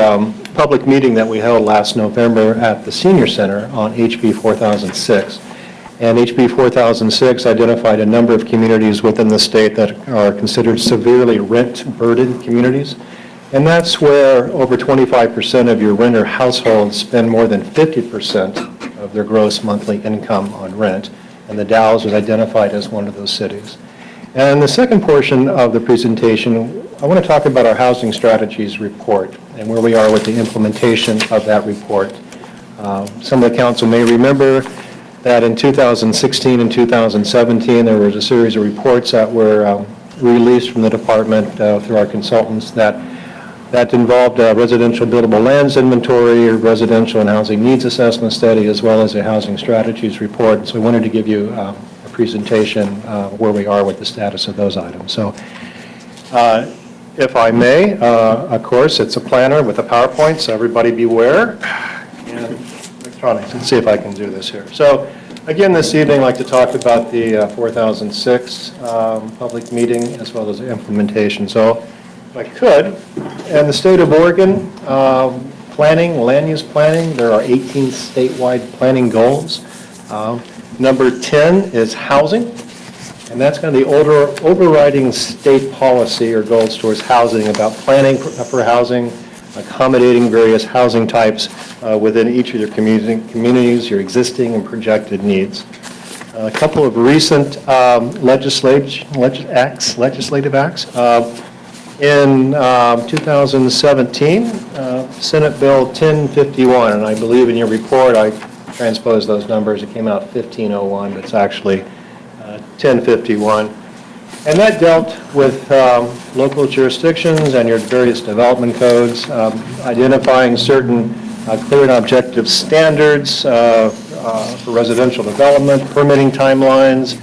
public meeting that we held last November at the Senior Center on HB 4006. And HB 4006 identified a number of communities within the state that are considered severely rent-burdened communities. And that's where over 25% of your renter households spend more than 50% of their gross monthly income on rent. And the Dalles was identified as one of those cities. And the second portion of the presentation, I want to talk about our housing strategies report and where we are with the implementation of that report. Some of the council may remember that in 2016 and 2017, there was a series of reports that were released from the department through our consultants that involved a residential buildable lands inventory, a residential and housing needs assessment study, as well as a housing strategies report. So we wanted to give you a presentation where we are with the status of those items. So if I may, of course, it's a planner with a PowerPoint, so everybody beware. And electronics, let's see if I can do this here. So again, this evening, I'd like to talk about the 4006 public meeting as well as the implementation. So if I could, in the state of Oregon, planning, land use planning, there are 18 statewide planning goals. Number 10 is housing, and that's kind of the overriding state policy or goals towards housing, about planning for housing, accommodating various housing types within each of your communities, your existing and projected needs. A couple of recent legislative acts. In 2017, Senate Bill 1051, and I believe in your report I transposed those numbers. It came out 1501, but it's actually 1051. And that dealt with local jurisdictions and your various development codes, identifying certain clear and objective standards for residential development, permitting timelines,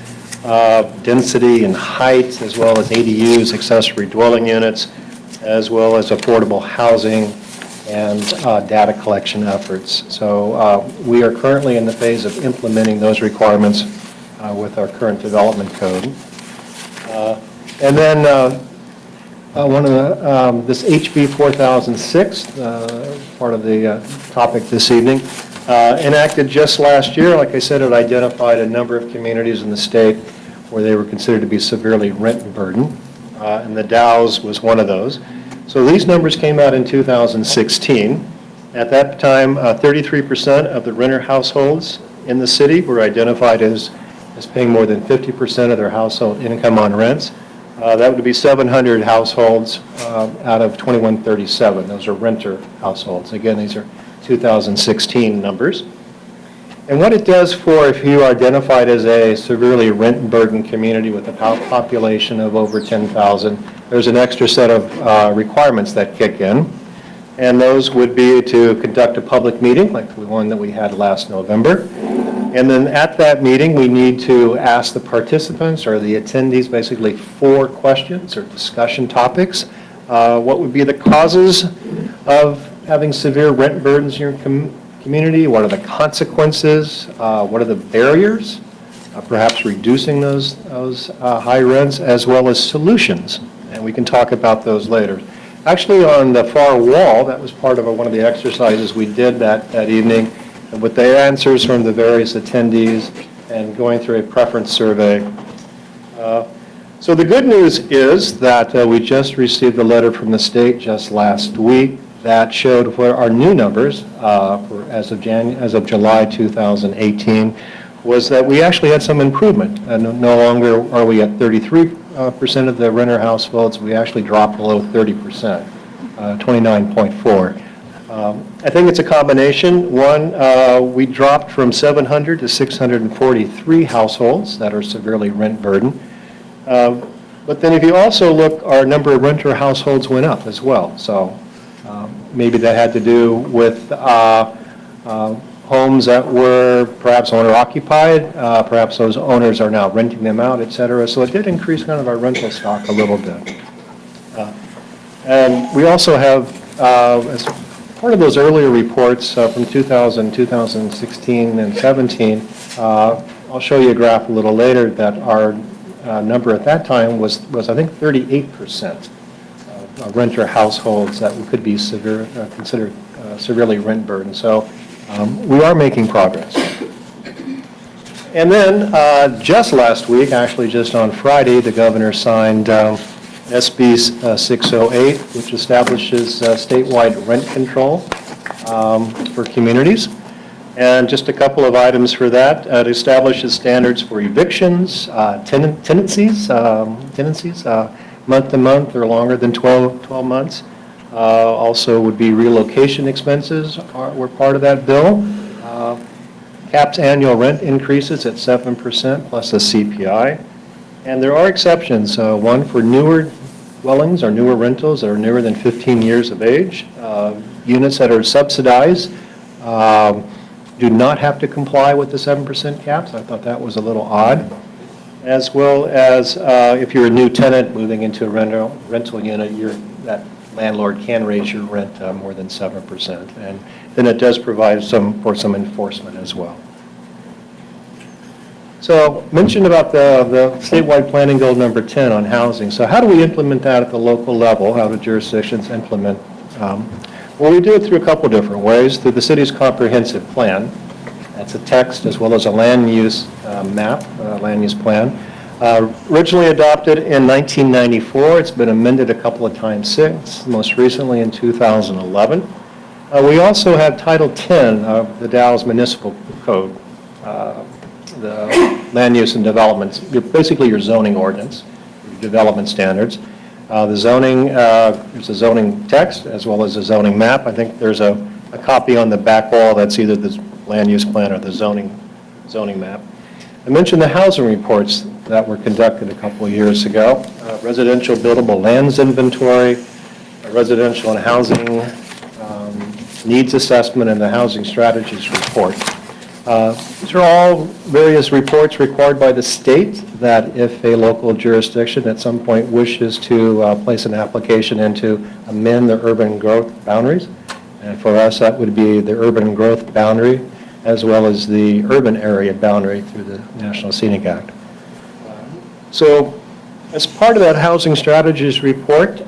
density and height, as well as ADUs, accessory dwelling units, as well as affordable housing and data collection efforts. So we are currently in the phase of implementing those requirements with our current development code. And then one of the, this HB 4006, part of the topic this evening, enacted just last year. Like I said, it identified a number of communities in the state where they were considered to be severely rent burdened, and the Dalles was one of those. So these numbers came out in 2016. At that time, 33% of the renter households in the city were identified as paying more than 50% of their household income on rents. That would be 700 households out of 2137. Those are renter households. Again, these are 2016 numbers. And what it does for, if you are identified as a severely rent-burdened community with a population of over 10,000, there's an extra set of requirements that kick in. And those would be to conduct a public meeting, like the one that we had last November. And then at that meeting, we need to ask the participants or the attendees basically 4 questions or discussion topics. What would be the causes of having severe rent burdens in your community? What are the consequences? What are the barriers? Perhaps reducing those high rents, as well as solutions. And we can talk about those later. Actually, on the far wall, that was part of one of the exercises we did that evening, with the answers from the various attendees and going through a preference survey. So the good news is that we just received a letter from the state just last week that showed what our new numbers as of July 2018 was that we actually had some improvement. No longer are we at 33% of the renter households. We actually dropped below 30%, 29.4. I think it's a combination. One, we dropped from 700 to 643 households that are severely rent burdened. But then if you also look, our number of renter households went up as well. So maybe that had to do with homes that were perhaps owner-occupied. Perhaps those owners are now renting them out, et cetera. So it did increase kind of our rental stock a little bit. And we also have, as part of those earlier reports from 2000, 2016, and 17, I'll show you a graph a little later that our number at that time was I think 38% of renter households that could be considered severely rent burdened. So we are making progress. And then just last week, actually just on Friday, the governor signed SB 608, which establishes statewide rent control for communities. And just a couple of items for that. It establishes standards for evictions, tenancies, month to month or longer than 12 months. Also would be relocation expenses were part of that bill. Caps annual rent increases at 7% plus a CPI. And there are exceptions, one for newer dwellings or newer rentals that are newer than 15 years of age. Units that are subsidized do not have to comply with the 7% caps. I thought that was a little odd. As well as if you're a new tenant moving into a rental unit, that landlord can raise your rent more than 7%. And then it does provide for some enforcement as well. So mentioned about the statewide planning goal number 10 on housing. So how do we implement that at the local level? How do jurisdictions implement? Well, we do it through a couple different ways. Through the city's comprehensive plan. That's a text as well as a land use map, land use plan. Originally adopted in 1994. It's been amended a couple of times since, most recently in 2011. We also have Title 10 of the Dallas Municipal Code, the land use and developments, basically your zoning ordinance, your development standards. The zoning, there's a zoning text as well as a zoning map. I think there's a copy on the back wall that's either the land use plan or the zoning map. I mentioned the housing reports that were conducted a couple of years ago. Residential buildable lands inventory, residential and housing needs assessment, and the housing strategies report. These are all various reports required by the state that if a local jurisdiction at some point wishes to place an application in to amend the urban growth boundaries, And for us, that would be the urban growth boundary as well as the urban area boundary through the National Scenic Act. So as part of that housing strategies report,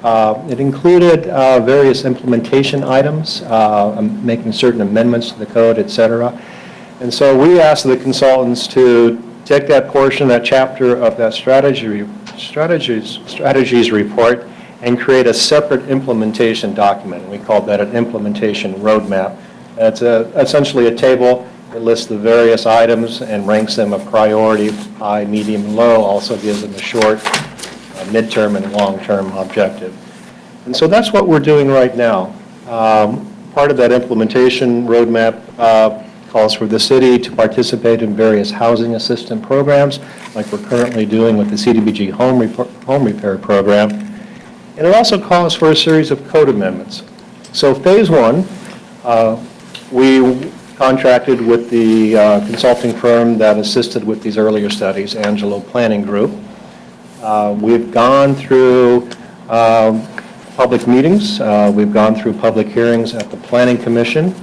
it included various implementation items, making certain amendments to the code, et cetera. And so we asked the consultants to take that portion, that chapter of that strategies report and create a separate implementation document. We called that an implementation roadmap. It's essentially a table that lists the various items and ranks them a priority, high, medium, low, also gives them a short, midterm, and long-term objective. And so that's what we're doing right now. Part of that implementation roadmap calls for the city to participate in various housing assistance programs, like we're currently doing with the CDBG home repair program. And it also calls for a series of code amendments. So phase one, we contracted with the consulting firm that assisted with these earlier studies, Angelo Planning Group. We've gone through public meetings. We've gone through public hearings at the Planning Commission.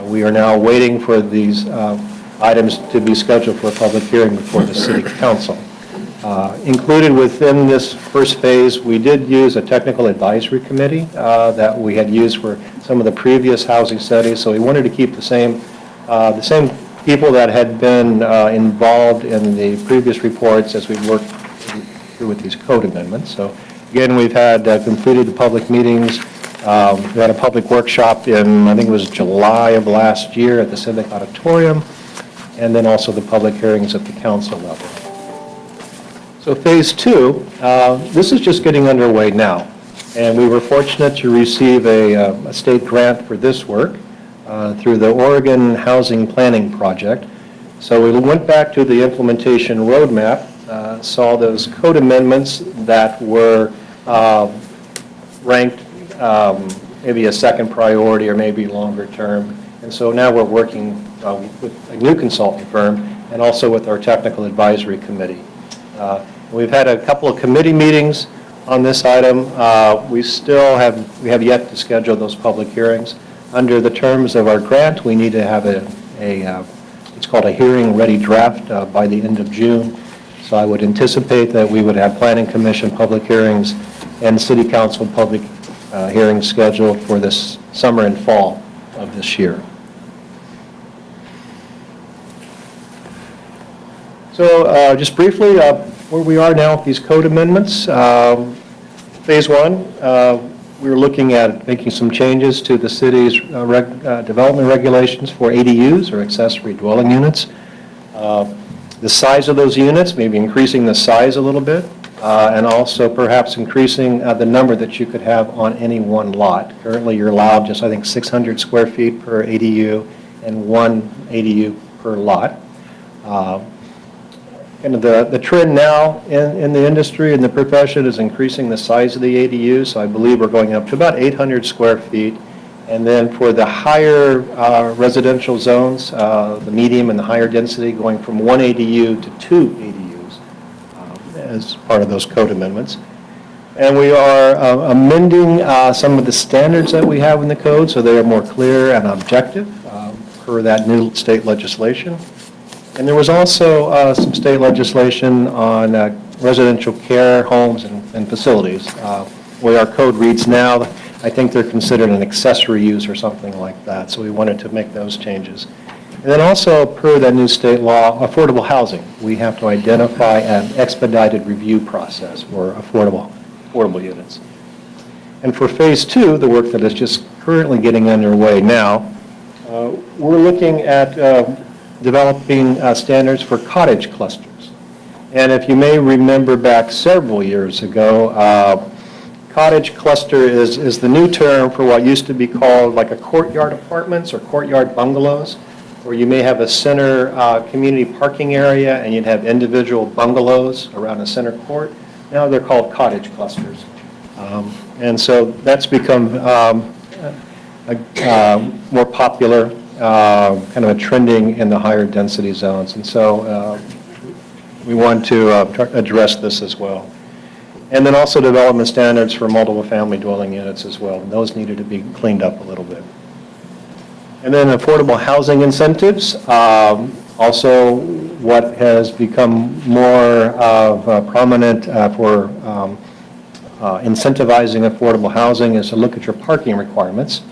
We are now waiting for these items to be scheduled for a public hearing before the City Council. Included within this first phase, we did use a technical advisory committee that we had used for some of the previous housing studies, so we wanted to keep the same people that had been involved in the previous reports as we worked through with these code amendments. So again, we've had completed the public meetings. We had a public workshop in, I think it was July of last year at the Civic Auditorium, and then also the public hearings at the council level. So phase two, this is just getting underway now, and we were fortunate to receive a state grant for this work through the Oregon Housing Planning Project. So we went back to the implementation roadmap, saw those code amendments that were ranked maybe a second priority or maybe longer term. And so now we're working with a new consulting firm and also with our technical advisory committee. We've had a couple of committee meetings on this item. We have yet to schedule those public hearings. Under the terms of our grant, we need to have it's called a hearing-ready draft by the end of June. So I would anticipate that we would have Planning Commission public hearings and City Council public hearings scheduled for this summer and fall of this year. So just briefly, where we are now with these code amendments. Phase one, we were looking at making some changes to the city's development regulations for ADUs, or accessory dwelling units. The size of those units, maybe increasing the size a little bit, and also perhaps increasing the number that you could have on any one lot. Currently, you're allowed just, I think, 600 square feet per ADU and one ADU per lot. And the trend now in the industry and the profession is increasing the size of the ADU, so I believe we're going up to about 800 square feet. And then for the higher residential zones, the medium and the higher density, going from one ADU to two ADUs as part of those code amendments. And we are amending some of the standards that we have in the code so they are more clear and objective per that new state legislation. And there was also some state legislation on residential care homes and facilities. Where our code reads now, I think they're considered an accessory use or something like that, so we wanted to make those changes. And then also, per that new state law, affordable housing. We have to identify an expedited review process for affordable units. And for phase two, the work that is just currently getting underway now, we're looking at developing standards for cottage clusters. And if you may remember back several years ago, cottage cluster is the new term for what used to be called like a courtyard apartments or courtyard bungalows, where you may have a center community parking area and you'd have individual bungalows around a center court. Now they're called cottage clusters. And so that's become more popular, kind of a trending in the higher density zones. And so we want to address this as well. And then also development standards for multiple family dwelling units as well. And those needed to be cleaned up a little bit. And then affordable housing incentives, also what has become more of prominent for incentivizing affordable housing is to look at your parking requirements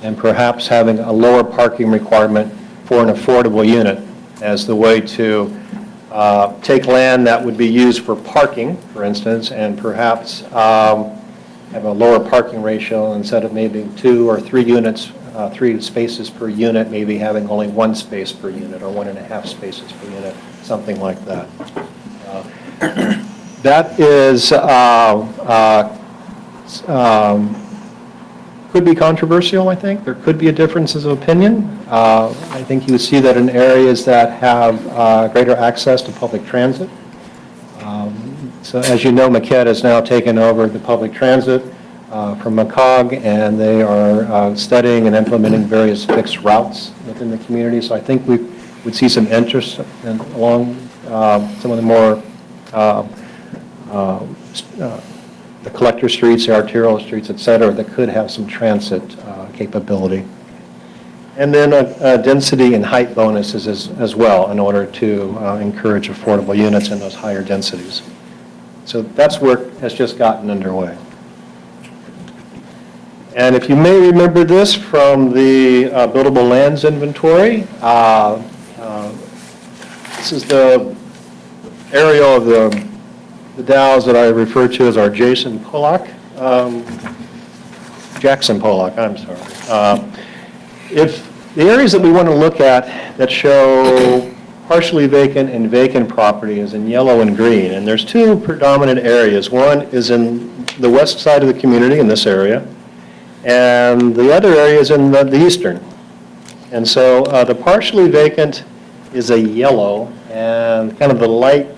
and perhaps having a lower parking requirement for an affordable unit as the way to take land that would be used for parking, for instance, and perhaps have a lower parking ratio instead of maybe 2 or 3 units, 3 spaces per unit, maybe having only 1 space per unit or 1.5 spaces per unit, something like that. That is, could be controversial, I think. There could be a differences of opinion. I think you would see that in areas that have greater access to public transit. So as you know, MCED has now taken over the public transit from McCog, and they are studying and implementing various fixed routes within the community. So I think we would see some interest along some of the more the collector streets, the arterial streets, et cetera, that could have some transit capability. And then density and height bonuses as well in order to encourage affordable units in those higher densities. So that's work has just gotten underway. And if you may remember this from the buildable lands inventory, this is the aerial of the Dalles that I refer to as our Jackson Pollock, I'm sorry. If the areas that we want to look at that show partially vacant and vacant property is in yellow and green, and there's 2 predominant areas. One is in the west side of the community in this area, and the other area is in the eastern. And so the partially vacant is a yellow, and kind of the light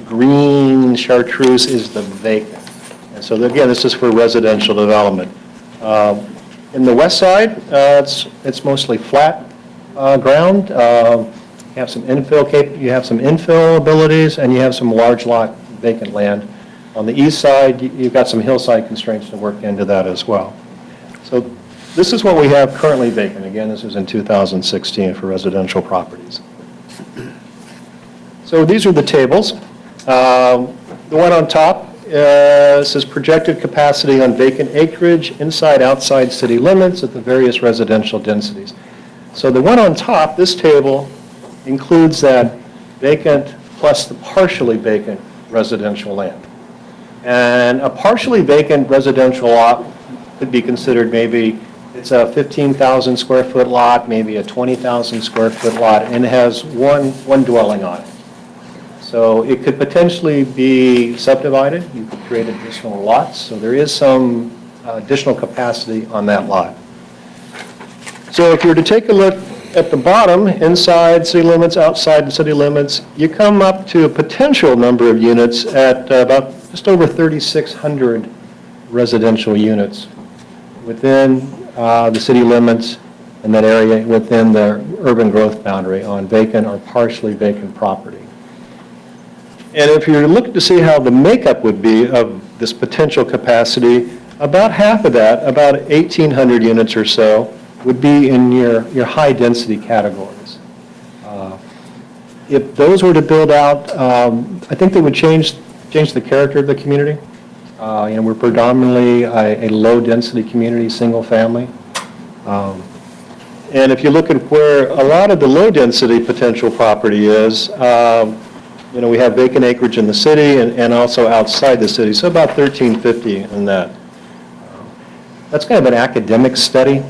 green chartreuse is the vacant. And so again, this is for residential development. In the west side, it's mostly flat ground. You have some infill abilities, and you have some large lot vacant land. On the east side, you've got some hillside constraints to work into that as well. So this is what we have currently vacant. Again, this is in 2016 for residential properties. So these are the tables. The one on top says projected capacity on vacant acreage inside, outside city limits at the various residential densities. So the one on top, this table, includes that vacant plus the partially vacant residential land. And a partially vacant residential lot could be considered maybe it's a 15,000 square foot lot, maybe a 20,000 square foot lot, and it has one dwelling on it. So it could potentially be subdivided. You could create additional lots. So there is some additional capacity on that lot. So if you were to take a look at the bottom, inside city limits, outside the city limits, you come up to a potential number of units at about just over 3,600 residential units within the city limits in that area within the urban growth boundary on vacant or partially vacant property. And if you're looking to see how the makeup would be of this potential capacity, about half of that, about 1,800 units or so, would be in your high-density categories. If those were to build out, I think they would change the character of the community. We're predominantly a low-density community, single-family. And if you look at where a lot of the low-density potential property is, we have vacant acreage in the city and also outside the city, so about 1,350 in that. That's kind of an academic study.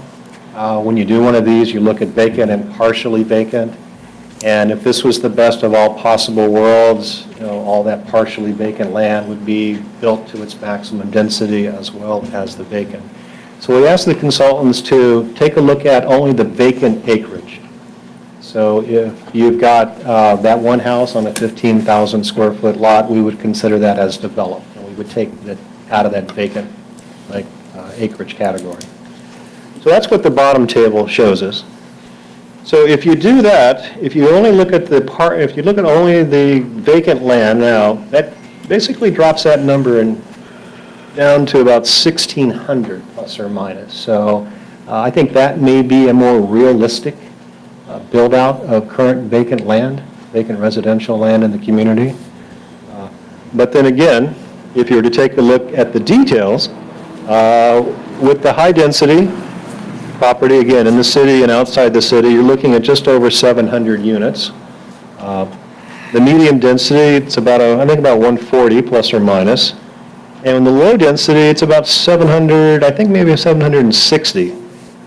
When you do one of these, you look at vacant and partially vacant. And if this was the best of all possible worlds, all that partially vacant land would be built to its maximum density as well as the vacant. So we asked the consultants to take a look at only the vacant acreage. So if you've got that one house on a 15,000 square foot lot, we would consider that as developed. And we would take it out of that vacant acreage category. So that's what the bottom table shows us. So if you do that, if you only look at only the vacant land now, that basically drops that number in down to about 1,600 plus or minus. So I think that may be a more realistic build-out of current vacant land, vacant residential land in the community. But then again, if you were to take a look at the details, with the high-density property, again, in the city and outside the city, you're looking at just over 700 units. The medium density, it's about, I think about 140 plus or minus. And the low density, it's about 700, I think maybe 760.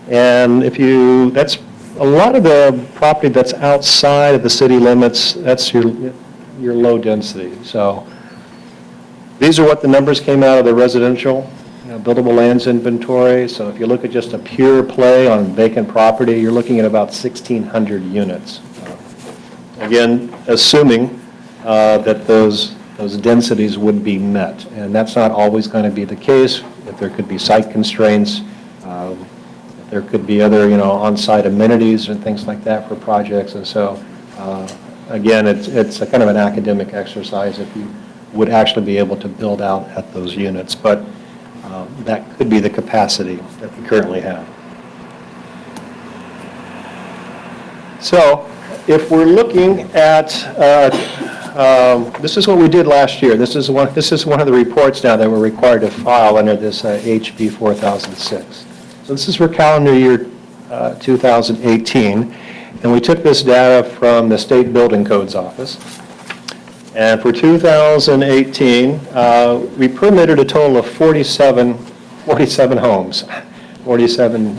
And if you, that's a lot of the property that's outside of the city limits, that's your low density. So these are what the numbers came out of the residential, buildable lands inventory. So if you look at just a pure play on vacant property, you're looking at about 1,600 units. Again, assuming that those densities would be met. And that's not always going to be the case. If there could be site constraints, there could be other, on-site amenities and things like that for projects. And so, again, it's a kind of an academic exercise if you would actually be able to build out at those units. But that could be the capacity that we currently have. So if we're looking at, this is what we did last year. This is one of the reports now that we're required to file under this HB 4006. So this is for calendar year 2018, and we took this data from the State Building Codes Office. And for 2018, we permitted a total of 47 homes, 47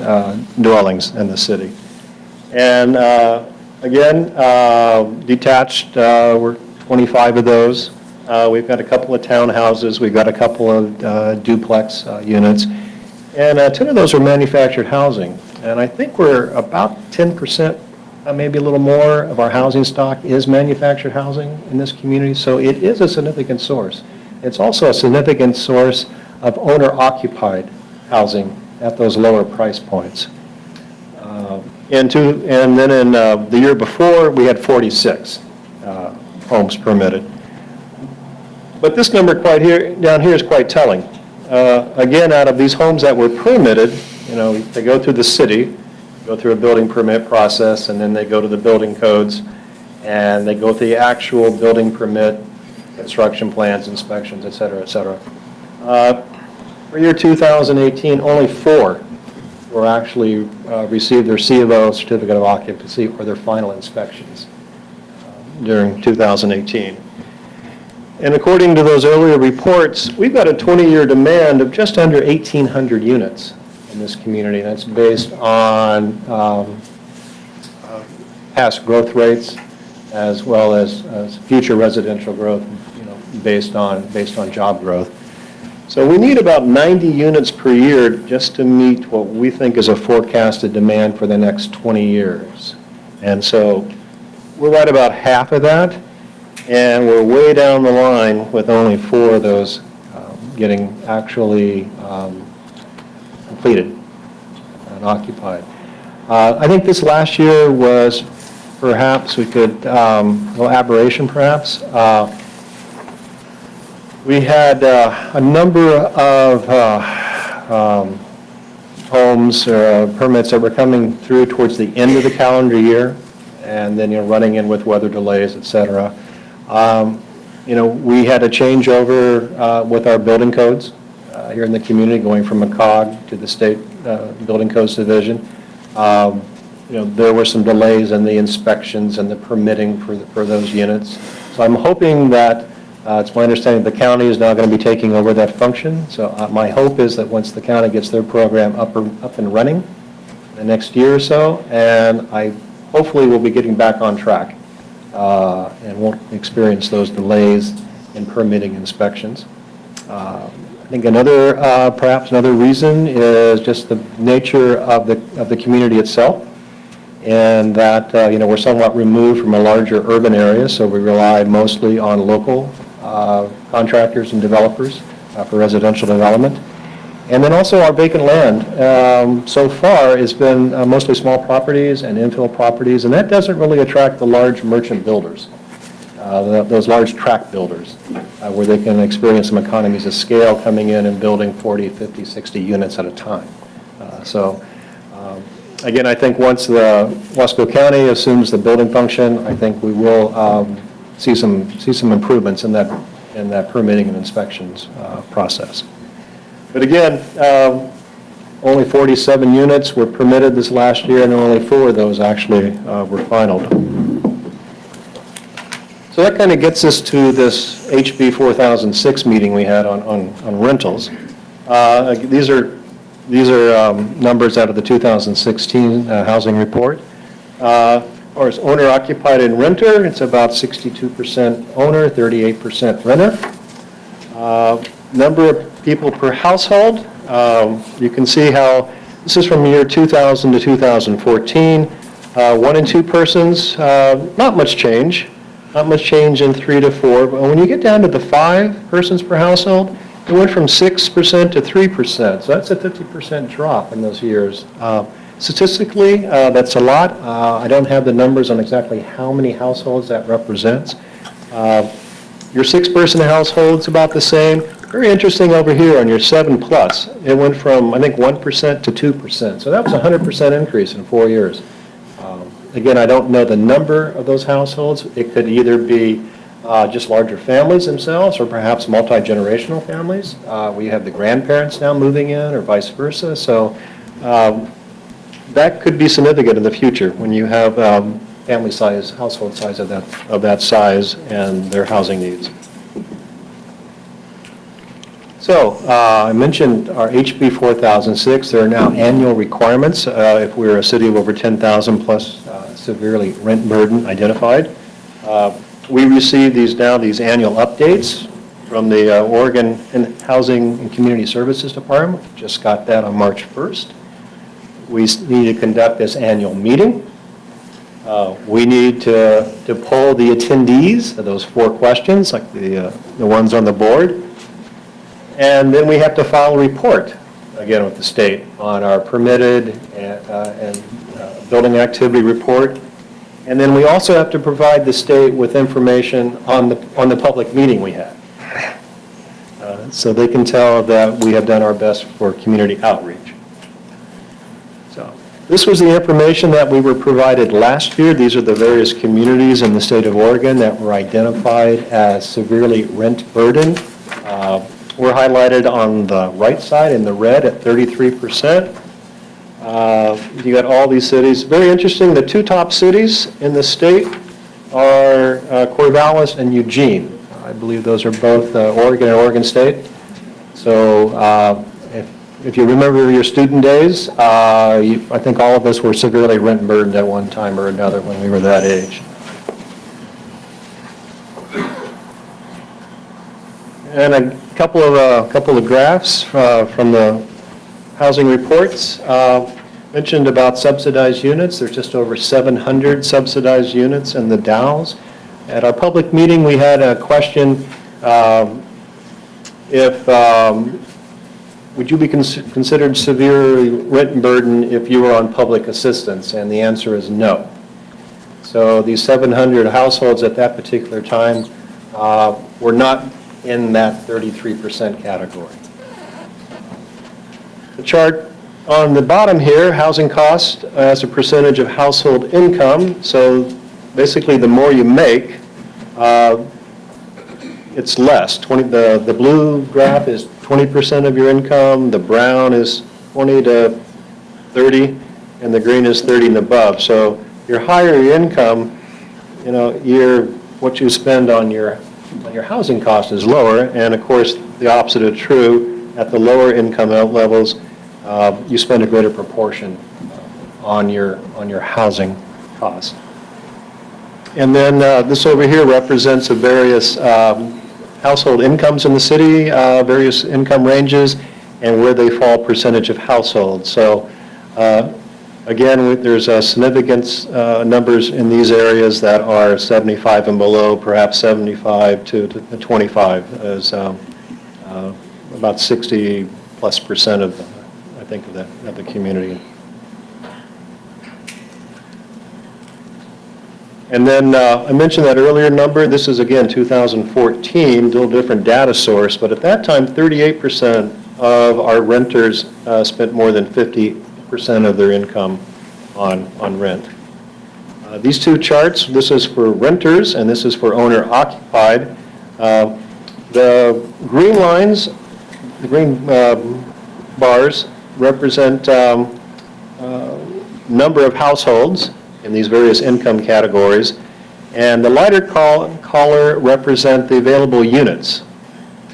dwellings in the city. And again, detached, were 25 of those. We've got a couple of townhouses. We've got a couple of duplex units. And 10 of those are manufactured housing. And I think we're about 10%, maybe a little more, of our housing stock is manufactured housing in this community. So it is a significant source. It's also a significant source of owner-occupied housing at those lower price points. And then in the year before, we had 46 homes permitted. But this number down here is quite telling. Again, out of these homes that were permitted, they go through the city, go through a building permit process, and then they go to the building codes, and they go through the actual building permit, construction plans, inspections, et cetera, et cetera. For year 2018, only 4 were actually received their C of O, certificate of occupancy, or their final inspections during 2018. And according to those earlier reports, we've got a 20-year demand of just under 1,800 units in this community. That's based on past growth rates as well as future residential growth, based on job growth. So we need about 90 units per year just to meet what we think is a forecasted demand for the next 20 years. And so we're right about half of that, and we're way down the line with only 4 of those getting actually completed and occupied. I think this last year was perhaps, a little aberration perhaps. We had a number of homes or permits that were coming through towards the end of the calendar year, and then running in with weather delays, et cetera. We had a changeover with our building codes here in the community, going from a COG to the State Building Codes Division. There were some delays in the inspections and the permitting for those units. So I'm hoping that, it's my understanding the county is now going to be taking over that function. So my hope is that once the county gets their program up and running the next year or so, and I hopefully will be getting back on track and won't experience those delays in permitting inspections. I think perhaps another reason is just the nature of the community itself, and that we're somewhat removed from a larger urban area, so we rely mostly on local contractors and developers for residential development. And then also our vacant land so far has been mostly small properties and infill properties, and that doesn't really attract the large merchant builders. those large tract builders, where they can experience some economies of scale coming in and building 40, 50, 60 units at a time. Again, I think once the Wasco County assumes the building function, I think we will see some improvements in that permitting and inspections process. But again, only 47 units were permitted this last year, and only 4 of those actually were finalized. So that kind of gets us to this HB 4006 meeting we had on rentals. These are numbers out of the 2016 housing report. As far as owner occupied and renter, it's about 62% owner, 38% renter. Number of people per household, you can see how this is from year 2000 to 2014. 1 and 2 persons, not much change. Not much change in 3 to 4, but when you get down to the 5 persons per household, it went from 6% to 3%, so that's a 50% drop in those years. Statistically, that's a lot. I don't have the numbers on exactly how many households that represents. Your 6-person household's about the same. Very interesting over here on your 7+. It went from, I think, 1% to 2%, so that was a 100% increase in 4 years. Again, I don't know the number of those households. It could either be just larger families themselves or perhaps multi-generational families. We have the grandparents now moving in or vice versa. So that could be significant in the future when you have family size, household size of that size and their housing needs. So I mentioned our HB 4006. There are now annual requirements if we're a city of over 10,000 plus severely rent burden identified. We receive these annual updates from the Oregon Housing and Community Services Department. Just got that on March 1st. We need to conduct this annual meeting. We need to poll the attendees of those 4 questions, like the ones on the board. And then we have to file a report, again with the state, on our permitted and building activity report. And then we also have to provide the state with information on the public meeting we had. So they can tell that we have done our best for community outreach. So this was the information that we were provided last year. These are the various communities in the state of Oregon that were identified as severely rent burdened. We're highlighted on the right side in the red at 33%. You got all these cities. Very interesting, the 2 top cities in the state are Corvallis and Eugene. I believe those are both Oregon and Oregon State. So if you remember your student days, I think all of us were severely rent burdened at one time or another when we were that age. And a couple of graphs from the housing reports. Mentioned about subsidized units. There's just over 700 subsidized units in the Dalles. At our public meeting, we had a question, would you be considered severely rent burden if you were on public assistance? And the answer is no. So these 700 households at that particular time were not in that 33% category. The chart on the bottom here, housing cost as a percentage of household income. So basically, the more you make, it's less. The blue graph is 20% of your income, the brown is 20 to 30, and the green is 30 and above. So your higher your income, what you spend on your housing cost is lower, and of course, the opposite is true. At the lower income levels, you spend a greater proportion on your housing costs. And then this over here represents the various household incomes in the city, various income ranges, and where they fall percentage of households. So again, there's significant numbers in these areas that are 75 and below, perhaps 75 to 25 is about 60+% of them. I think of the community. And then I mentioned that earlier number. This is, again, 2014, a little different data source, but at that time, 38% of our renters spent more than 50% of their income on rent. These two charts, this is for renters and this is for owner-occupied. The green lines, the green bars represent number of households in these various income categories, and the lighter color represent the available units.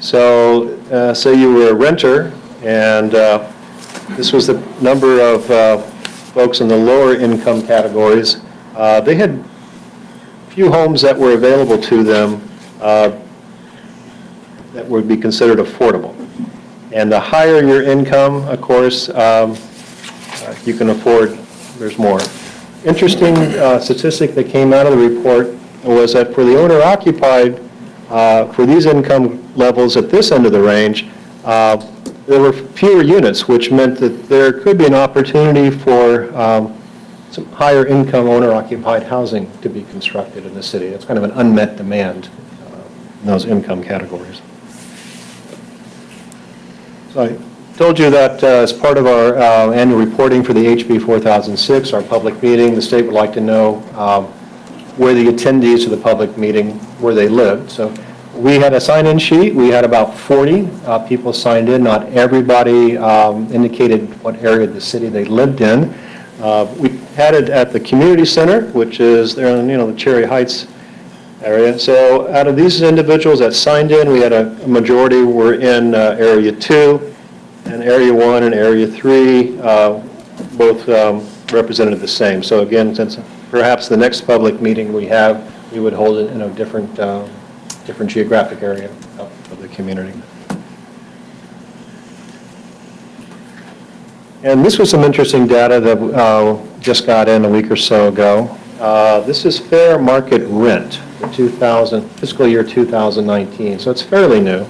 So say you were a renter, and this was the number of folks in the lower income categories. They had few homes that were available to them that would be considered affordable. And the higher your income, of course, you can afford, there's more. Interesting statistic that came out of the report was that for the owner-occupied, for these income levels at this end of the range, there were fewer units, which meant that there could be an opportunity for some higher income owner-occupied housing to be constructed in the city. It's kind of an unmet demand in those income categories. So I told you that as part of our annual reporting for the HB 4006, our public meeting, the state would like to know where the attendees to the public meeting, where they lived. So we had a sign-in sheet. We had about 40 people signed in. Not everybody indicated what area of the city they lived in. We had it at the community center, which is there in the Cherry Heights area. So out of these individuals that signed in, we had a majority were in Area 2, and Area 1 and Area 3 both represented the same. So again, since perhaps the next public meeting we have, we would hold it in a different geographic area of the community. And this was some interesting data that just got in a week or so ago. This is fair market rent for fiscal year 2019, so it's fairly new.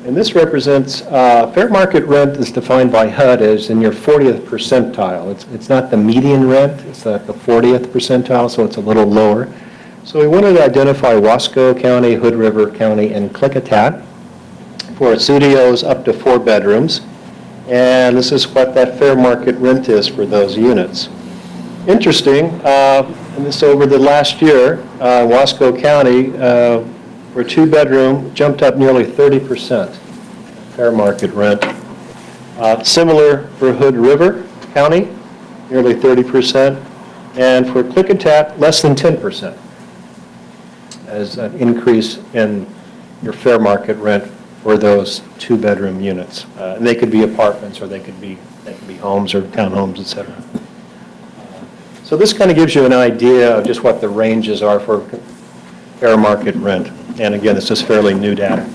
And this represents, fair market rent is defined by HUD as in your 40th percentile. It's not the median rent, it's the 40th percentile, so it's a little lower. So we wanted to identify Wasco County, Hood River County, and Klickitat for studios up to 4 bedrooms. And this is what that fair market rent is for those units. Interesting, and this over the last year, Wasco County, for 2-bedroom, jumped up nearly 30%, fair market rent. Similar for Hood River County, nearly 30%, and for Klickitat, less than 10%, as an increase in your fair market rent for those 2-bedroom units. And they could be apartments, or they could be homes or townhomes, et cetera. So this kind of gives you an idea of just what the ranges are for fair market rent. And again, this is fairly new data.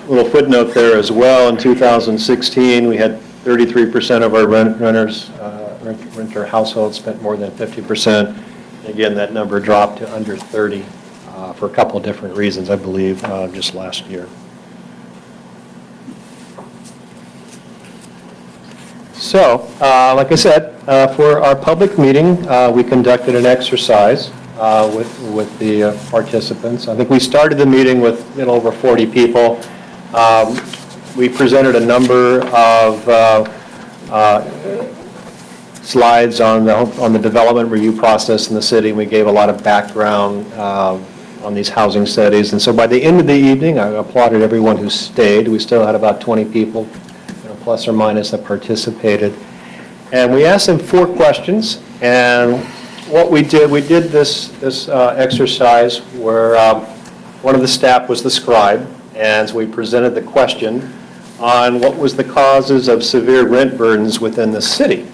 Little footnote there as well. In 2016, we had 33% of our renter households spent more than 50%. Again, that number dropped to under 30 for a couple of different reasons, I believe, just last year. So, like I said, for our public meeting, we conducted an exercise with the participants. I think we started the meeting with a little over 40 people. We presented a number of slides on the development review process in the city. We gave a lot of background on these housing studies. And so by the end of the evening, I applauded everyone who stayed. We still had about 20 people, plus or minus, that participated. And we asked them 4 questions. And what we did this exercise where one of the staff was the scribe, and so we presented the question on what was the causes of severe rent burdens within the city.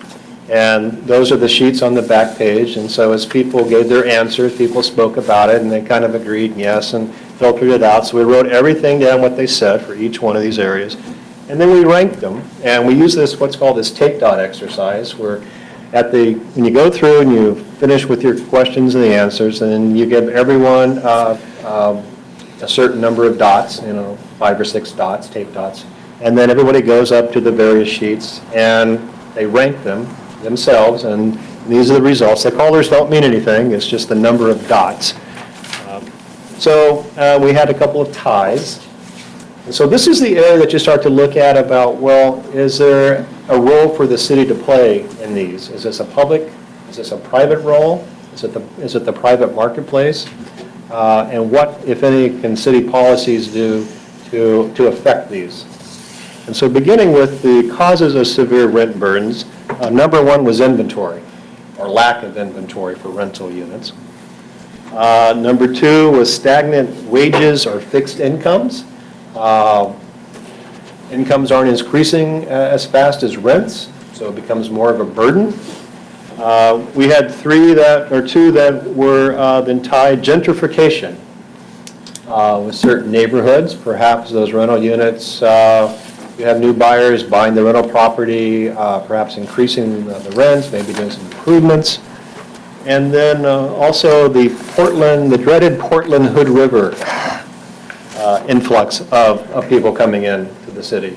And those are the sheets on the back page, and so as people gave their answers, people spoke about it, and they kind of agreed yes and filtered it out. So we wrote everything down, what they said for each one of these areas, and then we ranked them, and we use this, what's called this take dot exercise, where when you go through and you finish with your questions and the answers, and then you give everyone a certain number of dots, 5 or 6 dots, tape dots, and then everybody goes up to the various sheets and they rank them themselves, and And these are the results. The colors don't mean anything, it's just the number of dots. So we had a couple of ties. And so this is the area that you start to look at about, well, is there a role for the city to play in these? Is this a public, is this a private role? Is it the private marketplace? And what, if any, can city policies do to affect these? And so beginning with the causes of severe rent burdens, number one was inventory, or lack of inventory for rental units. Number two was stagnant wages or fixed incomes. Incomes aren't increasing as fast as rents, so it becomes more of a burden. We had two that were then tied gentrification with certain neighborhoods. Perhaps those rental units, you have new buyers buying the rental property, perhaps increasing the rents, maybe doing some improvements. And then also the dreaded Portland Hood River influx of people coming in to the city,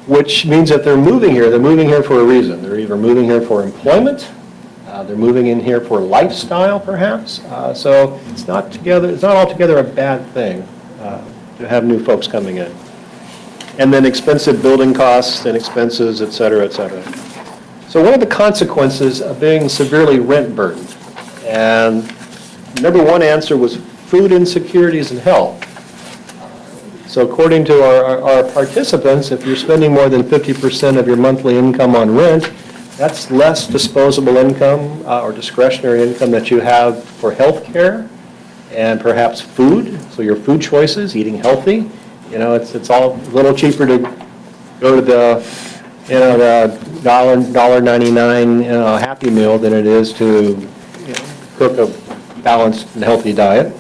which means that they're moving here. They're moving here for a reason. They're either moving here for employment, they're moving in here for lifestyle, perhaps. So it's not altogether a bad thing to have new folks coming in. And then expensive building costs and expenses, et cetera, et cetera. So what are the consequences of being severely rent burdened? And number one answer was food insecurities and health. So according to our participants, if you're spending more than 50% of your monthly income on rent, that's less disposable income or discretionary income that you have for health care and perhaps food. So your food choices, eating healthy. You know, it's all a little cheaper to go to the $1.99 Happy Meal than it is to cook a balanced and healthy diet.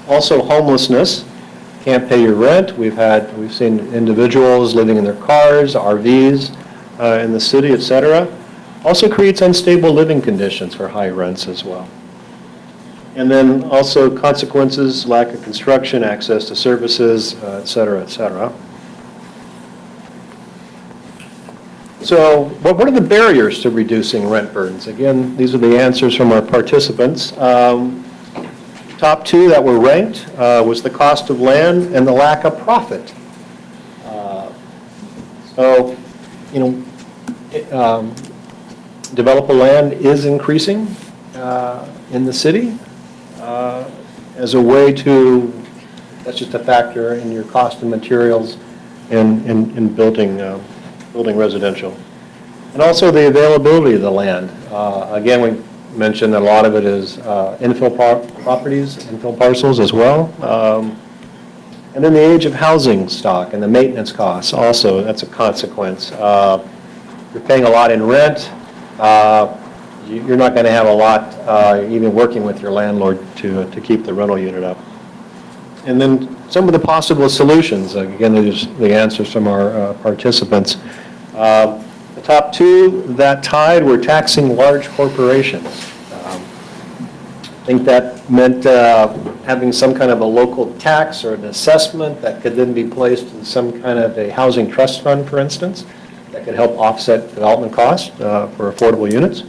Also homelessness. Can't pay your rent. We've seen individuals living in their cars, RVs in the city, et cetera. Also creates unstable living conditions for high rents as well. And then also consequences, lack of construction, access to services, et cetera, et cetera. So what are the barriers to reducing rent burdens? Again, these are the answers from our participants. Top two that were ranked was the cost of land and the lack of profit. Developable land is increasing in the city as a way to, that's just a factor in your cost of materials in building residential. And also the availability of the land. Again, we mentioned that a lot of it is infill properties, infill parcels as well. And then the age of housing stock and the maintenance costs also, that's a consequence. You're paying a lot in rent. You're not going to have a lot even working with your landlord to keep the rental unit up. And then some of the possible solutions, again, there's the answers from our participants. The top two that tied were taxing large corporations. I think that meant having some kind of a local tax or an assessment that could then be placed in some kind of a housing trust fund, for instance, that could help offset development costs for affordable units.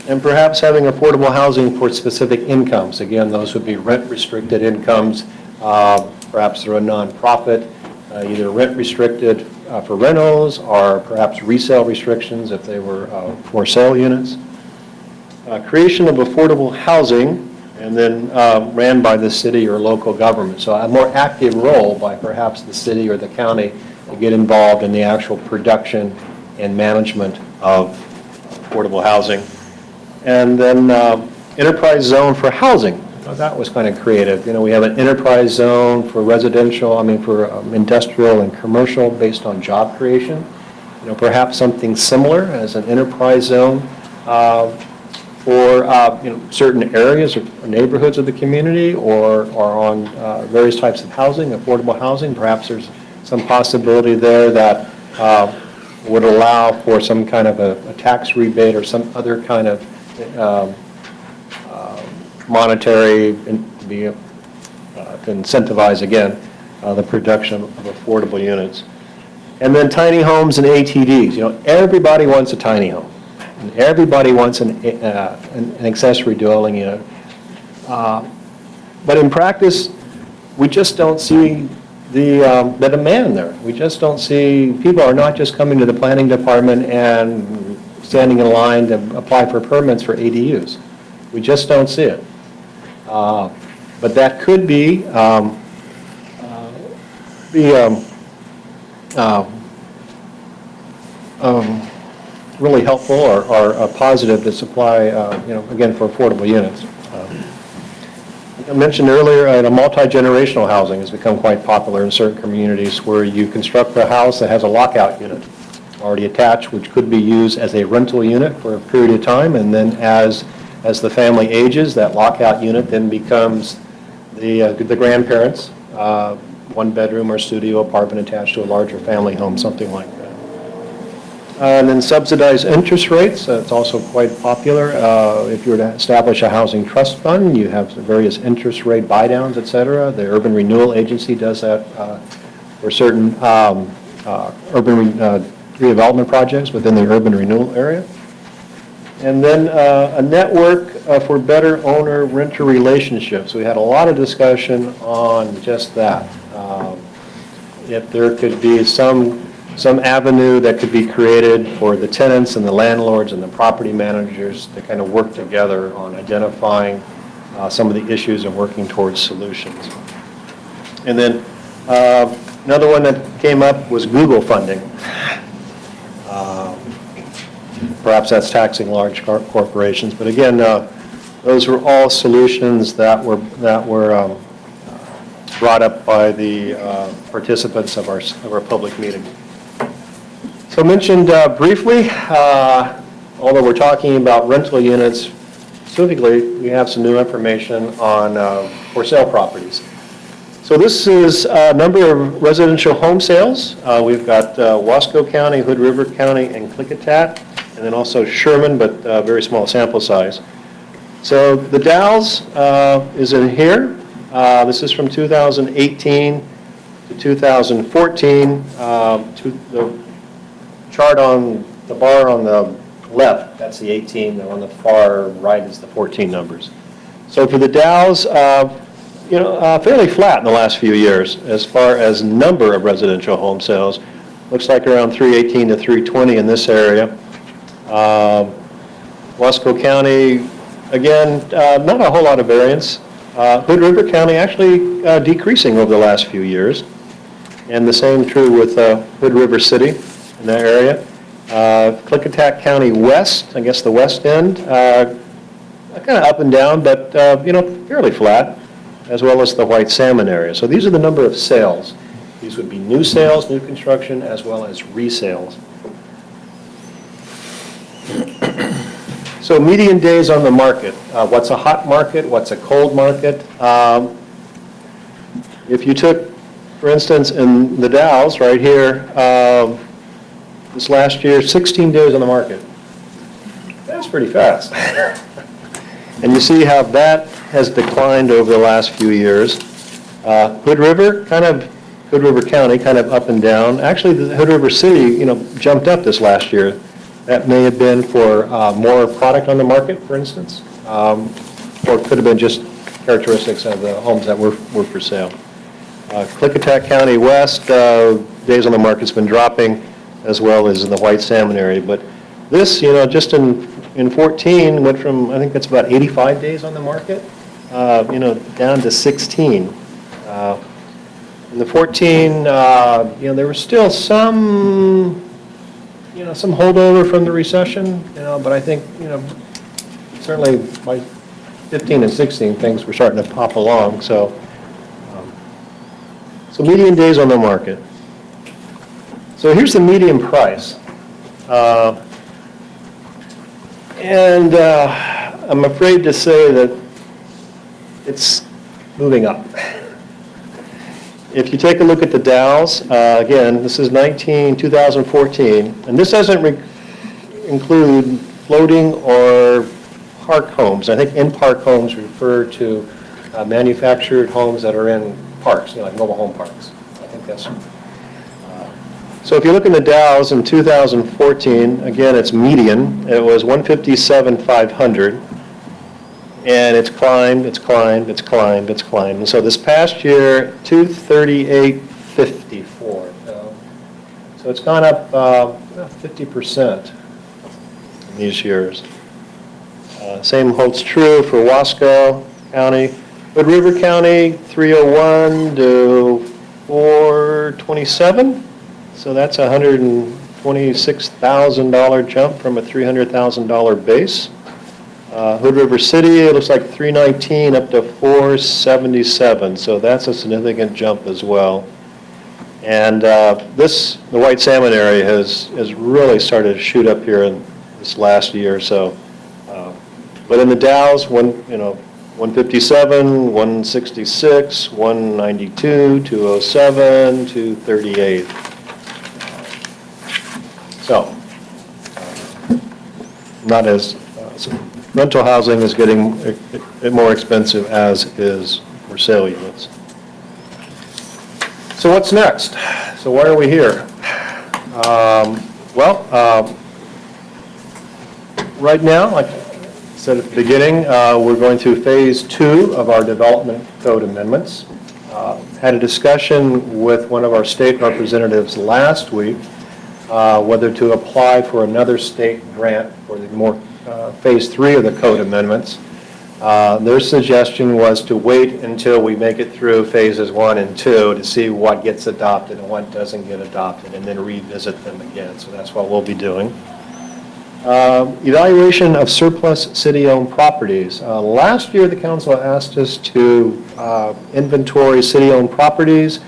And perhaps having affordable housing for specific incomes. Again, those would be rent-restricted incomes, perhaps through a nonprofit, either rent-restricted for rentals or perhaps resale restrictions if they were for sale units. Creation of affordable housing and then ran by the city or local government. So a more active role by perhaps the city or the county to get involved in the actual production and management of affordable housing. And then enterprise zone for housing. Now, that was kind of creative. You know, we have an enterprise zone for residential, for industrial and commercial based on job creation. You know, perhaps something similar as an enterprise zone for certain areas or neighborhoods of the community or on various types of housing, affordable housing. Perhaps there's some possibility there that would allow for some kind of a tax rebate or some other kind of monetary to incentivize, again, the production of affordable units. And then tiny homes and ATVs. You know, everybody wants a tiny home. And everybody wants an accessory dwelling unit. But in practice, we just don't see the demand there. We just don't see, people are not just coming to the planning department and standing in line to apply for permits for ADUs. We just don't see it. But that could be really helpful or a positive to supply, again, for affordable units. I mentioned earlier, multi-generational housing has become quite popular in certain communities where you construct a house that has a lockout unit already attached, which could be used as a rental unit for a period of time, and then as the family ages, that lockout unit then becomes the grandparents' one-bedroom or studio apartment attached to a larger family home, something like that. And then subsidized interest rates, it's also quite popular. If you were to establish a housing trust fund, you have various interest rate buy-downs, et cetera. The Urban Renewal Agency does that for certain urban redevelopment projects within the urban renewal area. And then a network for better owner-renter relationships. We had a lot of discussion on just that. If there could be some avenue that could be created for the tenants and the landlords and the property managers to kind of work together on identifying some of the issues and working towards solutions. And then another one that came up was Google funding. Perhaps that's taxing large corporations, but again, those were all solutions that were brought up by the participants of our public meeting. So mentioned briefly, although we're talking about rental units specifically, we have some new information on for sale properties. So this is a number of residential home sales. We've got Wasco County, Hood River County, and Klickitat, and then also Sherman, but very small sample size. So the Dalles is in here. This is from 2018 to 2014. The chart on the bar on the left, that's the 18, and on the far right is the 14 numbers. So for the Dalles, fairly flat in the last few years as far as number of residential home sales. Looks like around 318 to 320 in this area. Wasco County, again, not a whole lot of variance. Hood River County actually decreasing over the last few years. And the same true with Hood River City in that area. Klickitat County West, I guess the west end, kind of up and down, but fairly flat, as well as the White Salmon area. So these are the number of sales. These would be new sales, new construction, as well as resales. So median days on the market. What's a hot market? What's a cold market? If you took, for instance, in the Dalles right here, this last year, 16 days on the market. That's pretty fast. And you see how that has declined over the last few years. Hood River County, kind of up and down. Actually, the Hood River City, jumped up this last year. That may have been for more product on the market, for instance, or it could have been just characteristics of the homes that were for sale. Klickitat County West, days on the market's been dropping, as well as in the White Salmon area. But this, just in 14, went from, I think that's about 85 days on the market, down to 16. In the 14, there was still some holdover from the recession, but I think, certainly by 15 and 16, things were starting to pop along. So median days on the market. So here's the median price. And I'm afraid to say that it's moving up. If you take a look at the Dalles, again, this is 2014, and this doesn't include floating or park homes. I think in-park homes refer to manufactured homes that are in parks, like mobile home parks. I think that's So if you look in the Dows in 2014, again, it's median, it was 157,500, and it's climbed, it's climbed, it's climbed, it's climbed. And so this past year, 238.54. So it's gone up 50% in these years. Same holds true for Wasco County. Hood River County, 301 to 427. So that's a $126,000 jump from a $300,000 base. Hood River City, it looks like 319 up to 477. So that's a significant jump as well. And the White Salmon area has really started to shoot up here in this last year or so. But in the Dows, 157, 166, 192, 207, 238. So, not as, rental housing is getting more expensive as is for sale units. So what's next? So why are we here? Right now, like I said at the beginning, we're going through phase 2 of our development code amendments. Had a discussion with one of our state representatives last week whether to apply for another state grant for the more phase 3 of the code amendments. Their suggestion was to wait until we make it through phases 1 and 2 to see what gets adopted and what doesn't get adopted, and then revisit them again. So that's what we'll be doing. Evaluation of surplus city-owned properties. Last year, the council asked us to inventory city-owned properties.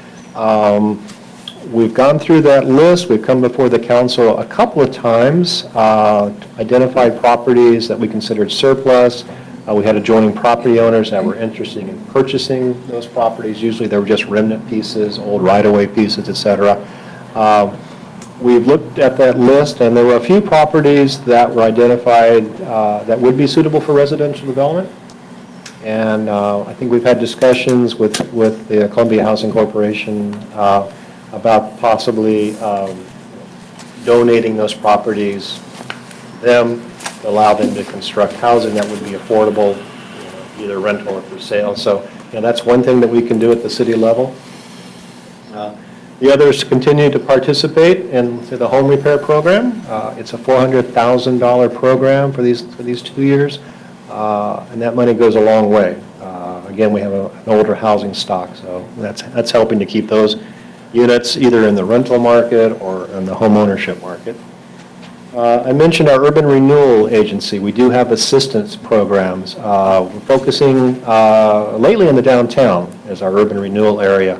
We've gone through that list. We've come before the council a couple of times, identified properties that we considered surplus. We had adjoining property owners that were interested in purchasing those properties. Usually they were just remnant pieces, old right-of-way pieces, et cetera. We've looked at that list, and there were a few properties that were identified that would be suitable for residential development. And I think we've had discussions with the Columbia Housing Corporation about possibly donating those properties to them, to allow them to construct housing that would be affordable, either rental or for sale. So, that's one thing that we can do at the city level. The others continue to participate in the home repair program. It's a $400,000 program for these 2 years, and that money goes a long way. Again, we have an older housing stock, so that's helping to keep those units either in the rental market or in the home ownership market. I mentioned our urban renewal agency. We do have assistance programs. We're focusing lately in the downtown as our urban renewal area.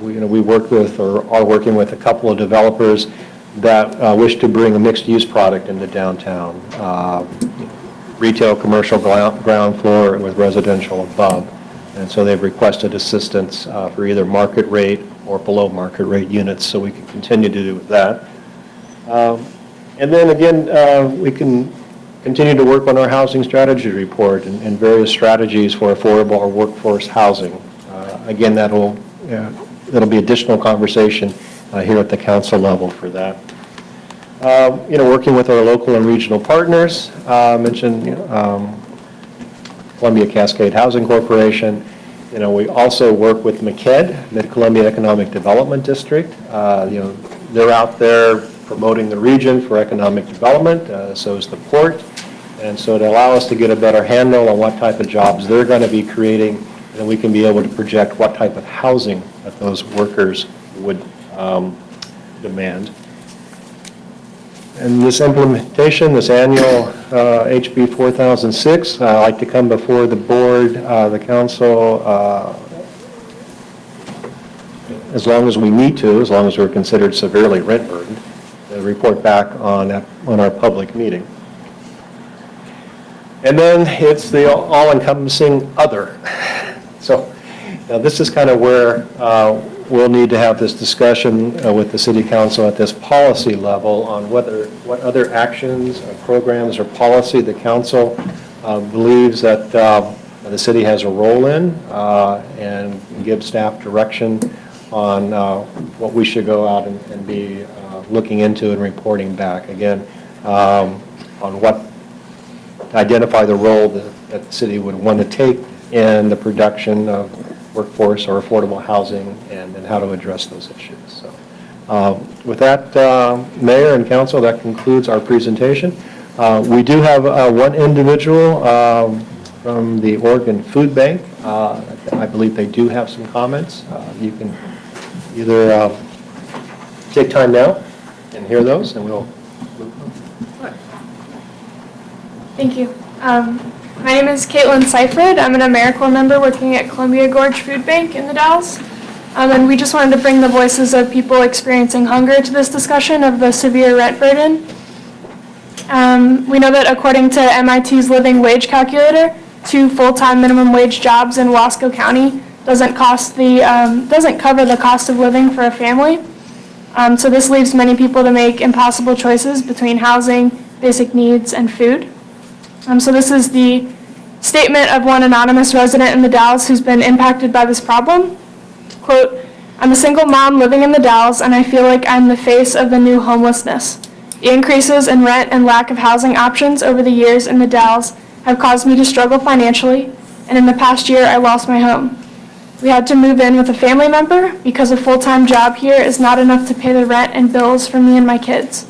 We work with or are working with a couple of developers that wish to bring a mixed-use product into downtown. Retail, commercial ground floor with residential above. And so they've requested assistance for either market rate or below market rate units, so we can continue to do that. And then again, we can continue to work on our housing strategy report and various strategies for affordable or workforce housing. Again, that'll be additional conversation here at the council level for that. Working with our local and regional partners, mentioned Columbia Cascade Housing Corporation. We also work with MCED, Mid-Columbia Economic Development District. They're out there promoting the region for economic development, so is the port. And so to allow us to get a better handle on what type of jobs they're going to be creating, then we can be able to project what type of housing that those workers would demand. And this implementation, this annual HB 4006, I'd like to come before the board, the council, as long as we need to, as long as we're considered severely rent burdened, and report back on our public meeting. And then it's the all-encompassing other. So now this is kind of where we'll need to have this discussion with the city council at this policy level on what other actions or programs or policy the council believes that the city has a role in and give staff direction on what we should go out and be looking into and reporting back. Again, on what, to identify the role that the city would want to take in the production of workforce or affordable housing and how to address those issues. So, with that, Mayor and Council, that concludes our presentation. We do have one individual from the Oregon Food Bank. I believe they do have some comments. You can either take time now and hear those, and we'll move on. Thank you. My name is Caitlin Seifrid. I'm an AmeriCorps member working at Columbia Gorge Food Bank in the Dalles. And we just wanted to bring the voices of people experiencing hunger to this discussion of the severe rent burden. We know that according to MIT's living wage calculator, 2 full-time minimum wage jobs in Wasco County doesn't cover the cost of living for a family. So this leaves many people to make impossible choices between housing, basic needs, and food. So this is the statement of one anonymous resident in the Dalles who's been impacted by this problem. Quote, "I'm a single mom living in the Dalles, and I feel like I'm the face of the new homelessness. The increases in rent and lack of housing options over the years in the Dalles have caused me to struggle financially, and in the past year I lost my home. We had to move in with a family member because a full-time job here is not enough to pay the rent and bills for me and my kids.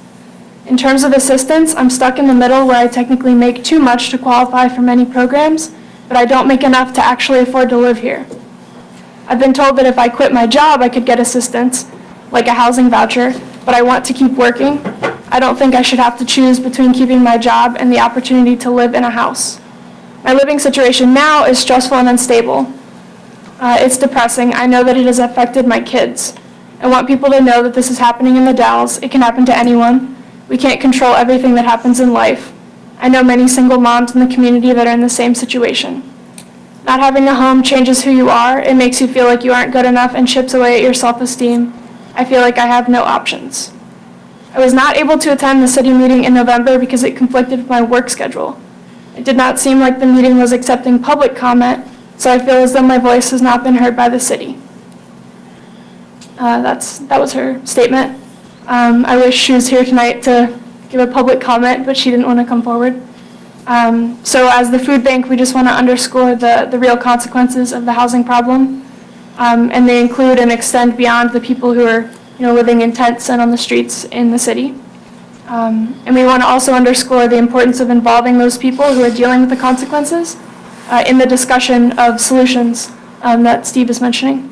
In terms of assistance, I'm stuck in the middle where I technically make too much to qualify for many programs, but I don't make enough to actually afford to live here. I've been told that if I quit my job, I could get assistance, like a housing voucher, but I want to keep working. I don't think I should have to choose between keeping my job and the opportunity to live in a house. My living situation now is stressful and unstable. It's depressing. I know that it has affected my kids. I want people to know that this is happening in the Dalles. It can happen to anyone. We can't control everything that happens in life. I know many single moms in the community that are in the same situation. Not having a home changes who you are. It makes you feel like you aren't good enough and chips away at your self-esteem. I feel like I have no options. I was not able to attend the city meeting in November because it conflicted with my work schedule. It did not seem like the meeting was accepting public comment, so I feel as though my voice has not been heard by the city." That was her statement. I wish she was here tonight to give a public comment, but she didn't want to come forward. So as the food bank, we just want to underscore the real consequences of the housing problem, and they include and extend beyond the people who are living in tents and on the streets in the city. And we want to also underscore the importance of involving those people who are dealing with the consequences in the discussion of solutions that Steve is mentioning.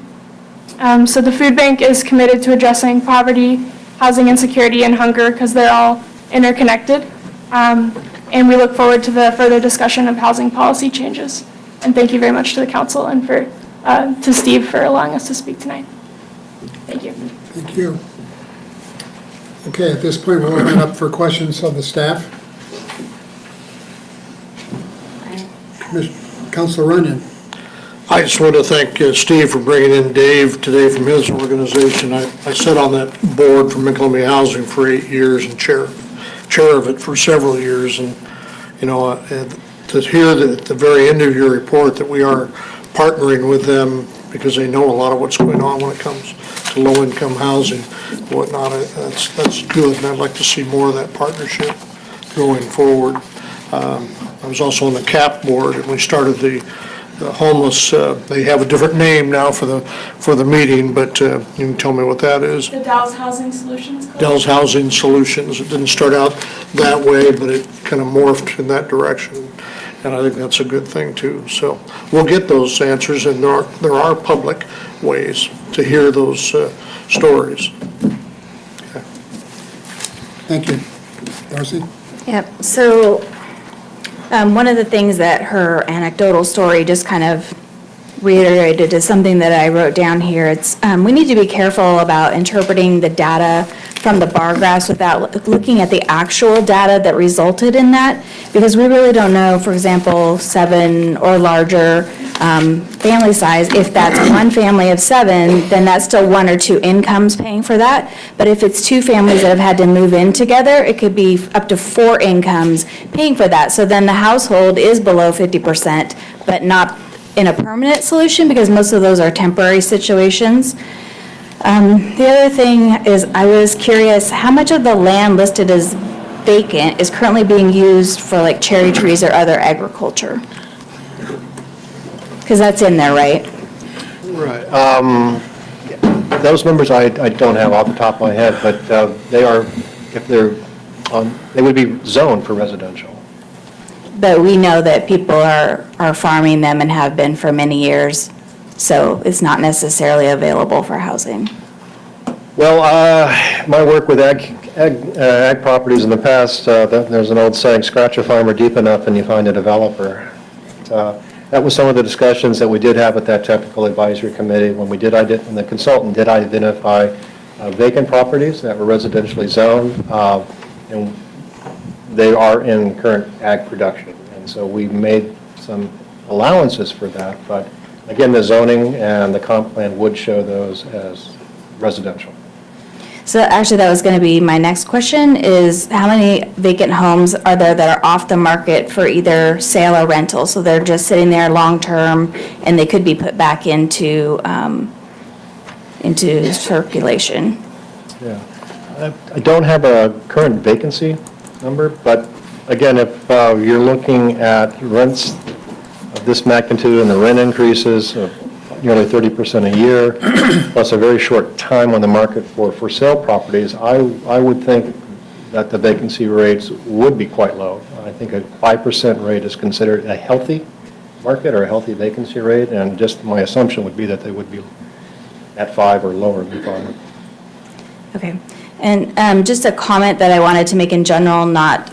So the food bank is committed to addressing poverty, housing insecurity, and hunger because they're all interconnected. And we look forward to the further discussion of housing policy changes. And thank you very much to the council and to Steve for allowing us to speak tonight. Thank you. Thank you. Okay, at this point, we'll open it up for questions of the staff. Councilor Runyon. I just want to thank Steve for bringing in Dave today from his organization. I sat on that board for Columbia Housing for 8 years and chair of it for several years. And, to hear that at the very end of your report that we are partnering with them because they know a lot of what's going on when it comes to low-income housing and whatnot, that's good. And I'd like to see more of that partnership going forward. I was also on the CAP board, and we started the homeless, they have a different name now for the meeting, but you can tell me what that is. The Dalles Housing Solutions. Dalles Housing Solutions. It didn't start out that way, but it kind of morphed in that direction, and I think that's a good thing too. So we'll get those answers, and there are public ways to hear those stories. Okay. Thank you. Darcy? Yep, so one of the things that her anecdotal story just kind of reiterated is something that I wrote down here. It's we need to be careful about interpreting the data from the bar graphs without looking at the actual data that resulted in that, because we really don't know, for example, 7 or larger family size. If that's one family of 7, then that's still 1 or 2 incomes paying for that. But if it's 2 families that have had to move in together, it could be up to 4 incomes paying for that. So then the household is below 50%, but not in a permanent solution, because most of those are temporary situations. The other thing is, I was curious, how much of the land listed as vacant is currently being used for like cherry trees or other agriculture? Because that's in there, right? Right. Those numbers I don't have off the top of my head, but they are, if they're on, they would be zoned for residential. But we know that people are farming them and have been for many years, so it's not necessarily available for housing. Well, my work with ag properties in the past, there's an old saying, scratch a farmer deep enough and you find a developer. That was some of the discussions that we did have at that technical advisory committee when when the consultant did identify vacant properties that were residentially zoned, and they are in current ag production. And so we made some allowances for that, but again, the zoning and the comp plan would show those as residential. So actually, that was going to be my next question, is how many vacant homes are there that are off the market for either sale or rental? So they're just sitting there long-term, and they could be put back into circulation. Yeah. I don't have a current vacancy number, but again, if you're looking at rents of this magnitude and the rent increases of nearly 30% a year, plus a very short time on the market for sale properties, I would think that the vacancy rates would be quite low. I think a 5% rate is considered a healthy market or a healthy vacancy rate, and just my assumption would be that they would be at 5 or lower would be fine. Okay. And just a comment that I wanted to make in general, not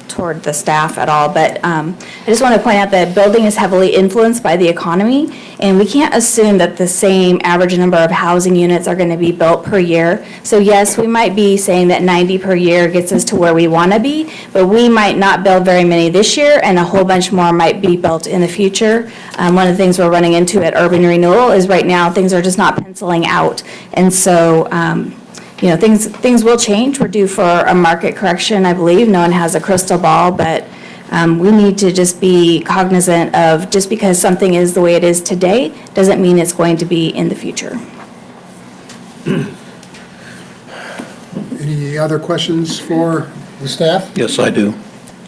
toward the staff at all, but I just want to point out that building is heavily influenced by the economy, and we can't assume that the same average number of housing units are going to be built per year. So yes, we might be saying that 90 per year gets us to where we want to be, but we might not build very many this year, and a whole bunch more might be built in the future. One of the things we're running into at Urban Renewal is right now things are just not penciling out, and so you know, things will change. We're due for a market correction, I believe. No one has a crystal ball, but we need to just be cognizant of, just because something is the way it is today doesn't mean it's going to be in the future. Any other questions for the staff? Yes, I do.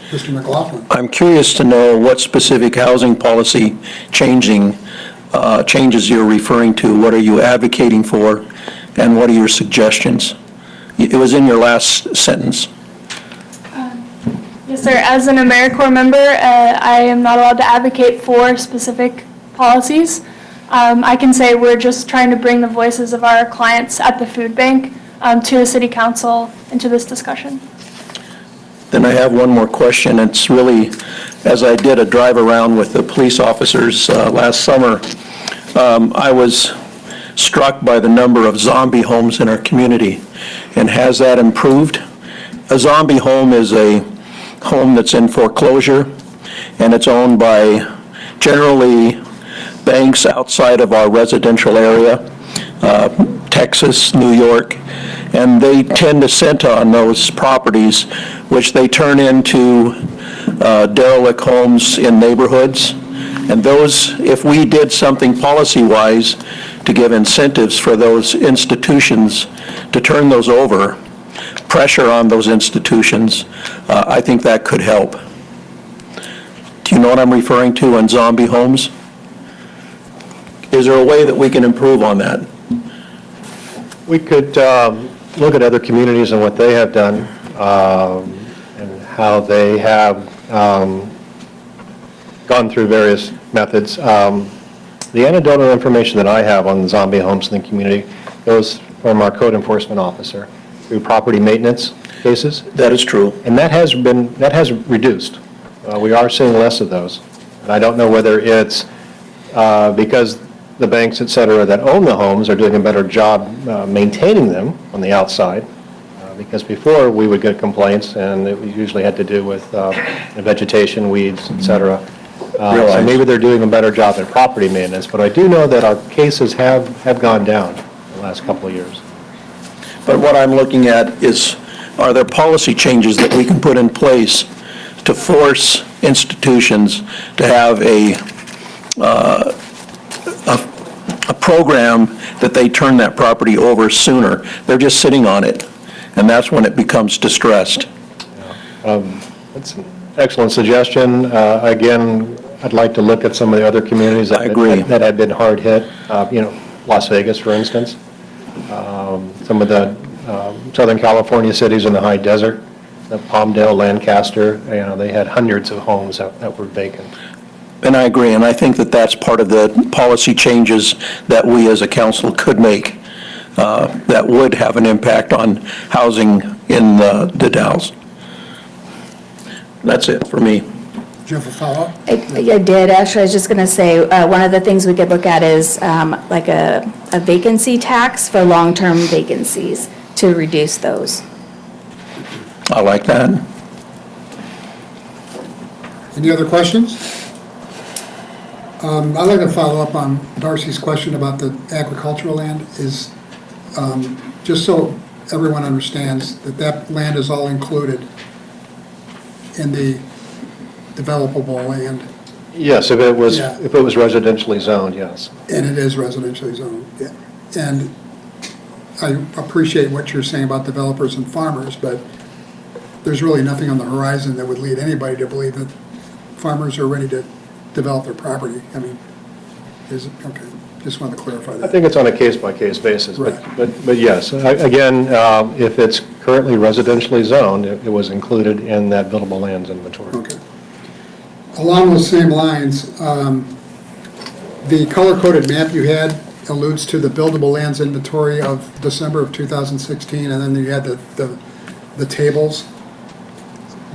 Mr. McLaughlin? I'm curious to know what specific housing policy changes you're referring to. What are you advocating for, and what are your suggestions? It was in your last sentence. Yes, sir. As an AmeriCorps member, I am not allowed to advocate for specific policies. I can say we're just trying to bring the voices of our clients at the food bank to the city council into this discussion. Then I have one more question. It's really, as I did a drive around with the police officers last summer, I was struck by the number of zombie homes in our community. And has that improved? A zombie home is a home that's in foreclosure, and it's owned by generally banks outside of our residential area, Texas, New York, and they tend to sit on those properties, which they turn into derelict homes in neighborhoods. And those, if we did something policy-wise to give incentives for those institutions to turn those over, pressure on those institutions, I think that could help. Do you know what I'm referring to on zombie homes? Is there a way that we can improve on that? We could look at other communities and what they have done, and how they have gone through various methods. The anecdotal information that I have on zombie homes in the community goes from our code enforcement officer through property maintenance cases. That is true. And that has reduced. We are seeing less of those. And I don't know whether it's because the banks, et cetera, that own the homes are doing a better job maintaining them on the outside. Because before we would get complaints, and it usually had to do with vegetation, weeds, et cetera. So maybe they're doing a better job at property maintenance, but I do know that our cases have gone down in the last couple of years. But what I'm looking at is, are there policy changes that we can put in place to force institutions to have a program that they turn that property over sooner. They're just sitting on it, and that's when it becomes distressed. That's an excellent suggestion. Again, I'd like to look at some of the other communities that I agree. that have been hard hit, Las Vegas, for instance. Some of the Southern California cities in the high desert, the Palmdale, Lancaster, they had hundreds of homes that were vacant. And I agree, and I think that that's part of the policy changes that we as a council could make that would have an impact on housing in the Dalles. That's it for me. Do you have a follow-up? I did, actually, I was just going to say, one of the things we could look at is like a vacancy tax for long-term vacancies to reduce those. I like that. Any other questions? I'd like to follow up on Darcy's question about the agricultural land is, just so everyone understands that that land is all included in the developable land, Yes, if it was Yeah. residentially zoned, yes. and it is residentially zoned. Yeah. And I appreciate what you're saying about developers and farmers, but there's really nothing on the horizon that would lead anybody to believe that farmers are ready to develop their property. I mean, is it, okay, just wanted to clarify I that. think it's on a case-by-case basis, Right. but yes, again, if it's currently residentially zoned, it was included in that buildable lands inventory. Okay. Along those same lines, the color-coded map you had alludes to the buildable lands inventory of December of 2016, and then you had the tables,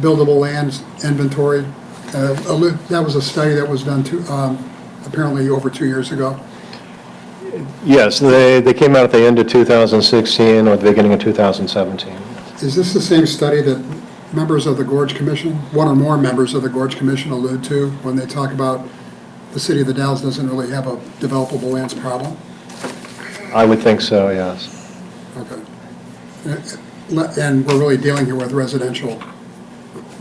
buildable lands inventory. That was a study that was done apparently over 2 years ago. Yes, they came out at the end of 2016 or the beginning of 2017. Is this the same study that members of the Gorge Commission, one or more members of the Gorge Commission allude to when they talk about the city of the Dalles doesn't really have a developable lands problem? I would think so, yes. Okay. And we're really dealing here with residential,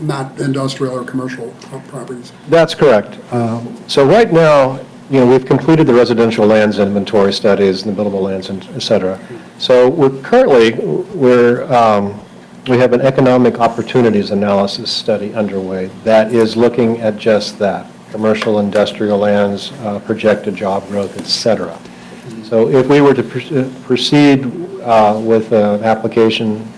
not industrial or commercial properties. That's correct. So right now, we've completed the residential lands inventory studies and the buildable lands, et cetera. So we have an economic opportunities analysis study underway that is looking at just that, commercial, industrial lands, projected job growth, et cetera. So if we were to proceed with an application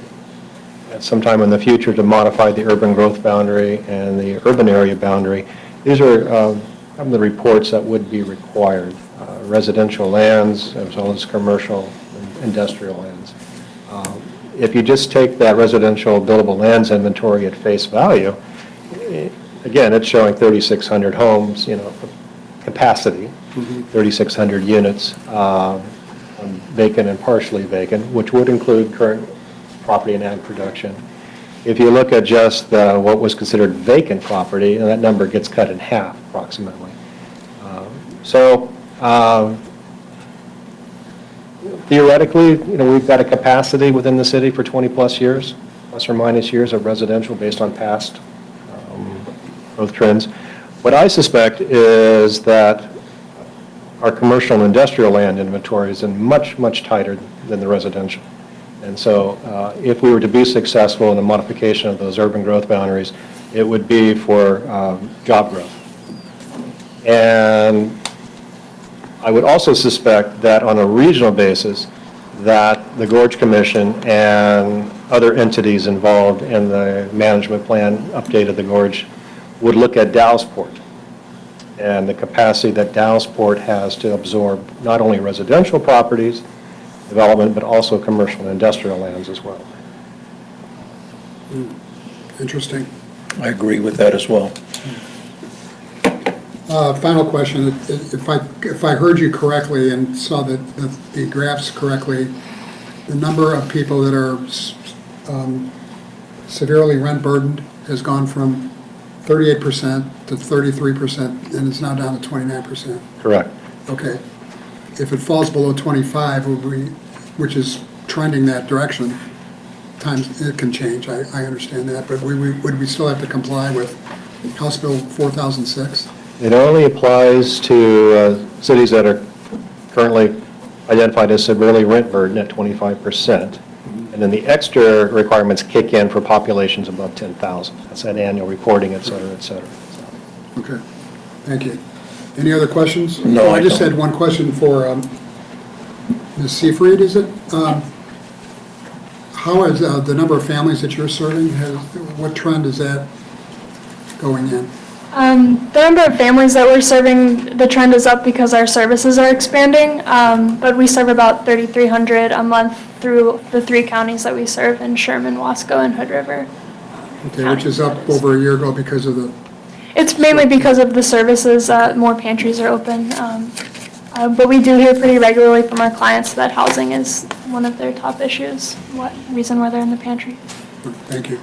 at some time in the future to modify the urban growth boundary and the urban area boundary, these are some of the reports that would be required, residential lands as well as commercial and industrial lands. If you just take that residential buildable lands inventory at face value, again, it's showing 3,600 homes, capacity, 3,600 units, vacant and partially vacant, which would include current property and ag production. If you look at just what was considered vacant property, and that number gets cut in half approximately. Theoretically, we've got a capacity within the city for 20-plus years, plus or minus years of residential based on past growth trends. What I suspect is that our commercial and industrial land inventory is much, much tighter than the residential. And so if we were to be successful in the modification of those urban growth boundaries, it would be for job growth. And I would also suspect that on a regional basis, that the Gorge Commission and other entities involved in the management plan update of the Gorge would look at Dallesport and the capacity that Dallesport has to absorb not only residential properties, development, but also commercial and industrial lands as well. Interesting. I agree with that as well. Final question, if I heard you correctly and saw the graphs correctly, the number of people that are severely rent burdened has gone from 38% to 33%, and it's now down to 29%. Correct. Okay. If it falls below 25, which is trending that direction, times it can change, I understand that, but would we still have to comply with House Bill 4006? It only applies to cities that are currently identified a severely rent burden at 25%. And then the extra requirements kick in for populations above 10,000. That's that annual reporting, et cetera, et cetera. Okay, thank you. Any other questions? No, I I just don't. had one question for Ms. Seyfried, is it? How is the number of families that you're serving, what trend is that going in? The number of families that we're serving, the trend is up because our services are expanding, but we serve about 3,300 a month through the 3 counties that we serve in Sherman, Wasco, and Hood River. Okay, which is up over a year ago because of the, It's mainly because of the services, more pantries are open. But we do hear pretty regularly from our clients that housing is one of their top issues, reason why they're in the pantry. thank you.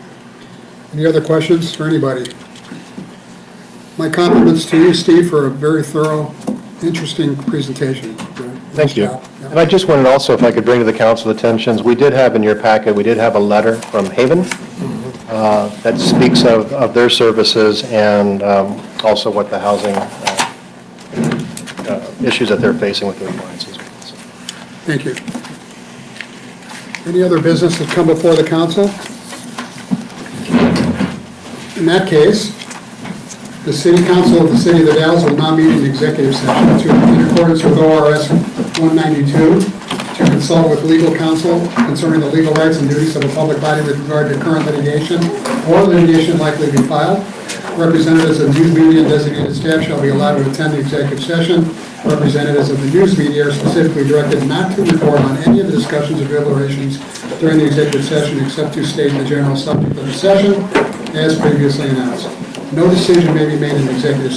Any other questions for anybody? My compliments to you, Steve, for a very thorough, interesting presentation. Thank you. Nice job. Yeah. And I just wanted also, if I could bring to the council attention, we did have in your packet, we did have a letter from Haven that speaks of their services and also what the housing issues that they're facing with their clients as well. So, Thank you. Any other business that come before the council? In that case, the City Council of the City of the Dalles will now meet in executive session in accordance with ORS 192 to consult with legal counsel concerning the legal rights and duties of a public body with regard to current litigation or litigation likely to be filed. Representatives of news media and designated staff shall be allowed to attend the executive session. Representatives of the news media are specifically directed not to report on any of the discussions or deliberations during the executive session except to state the general subject of the session as previously announced. No decision may be made in executive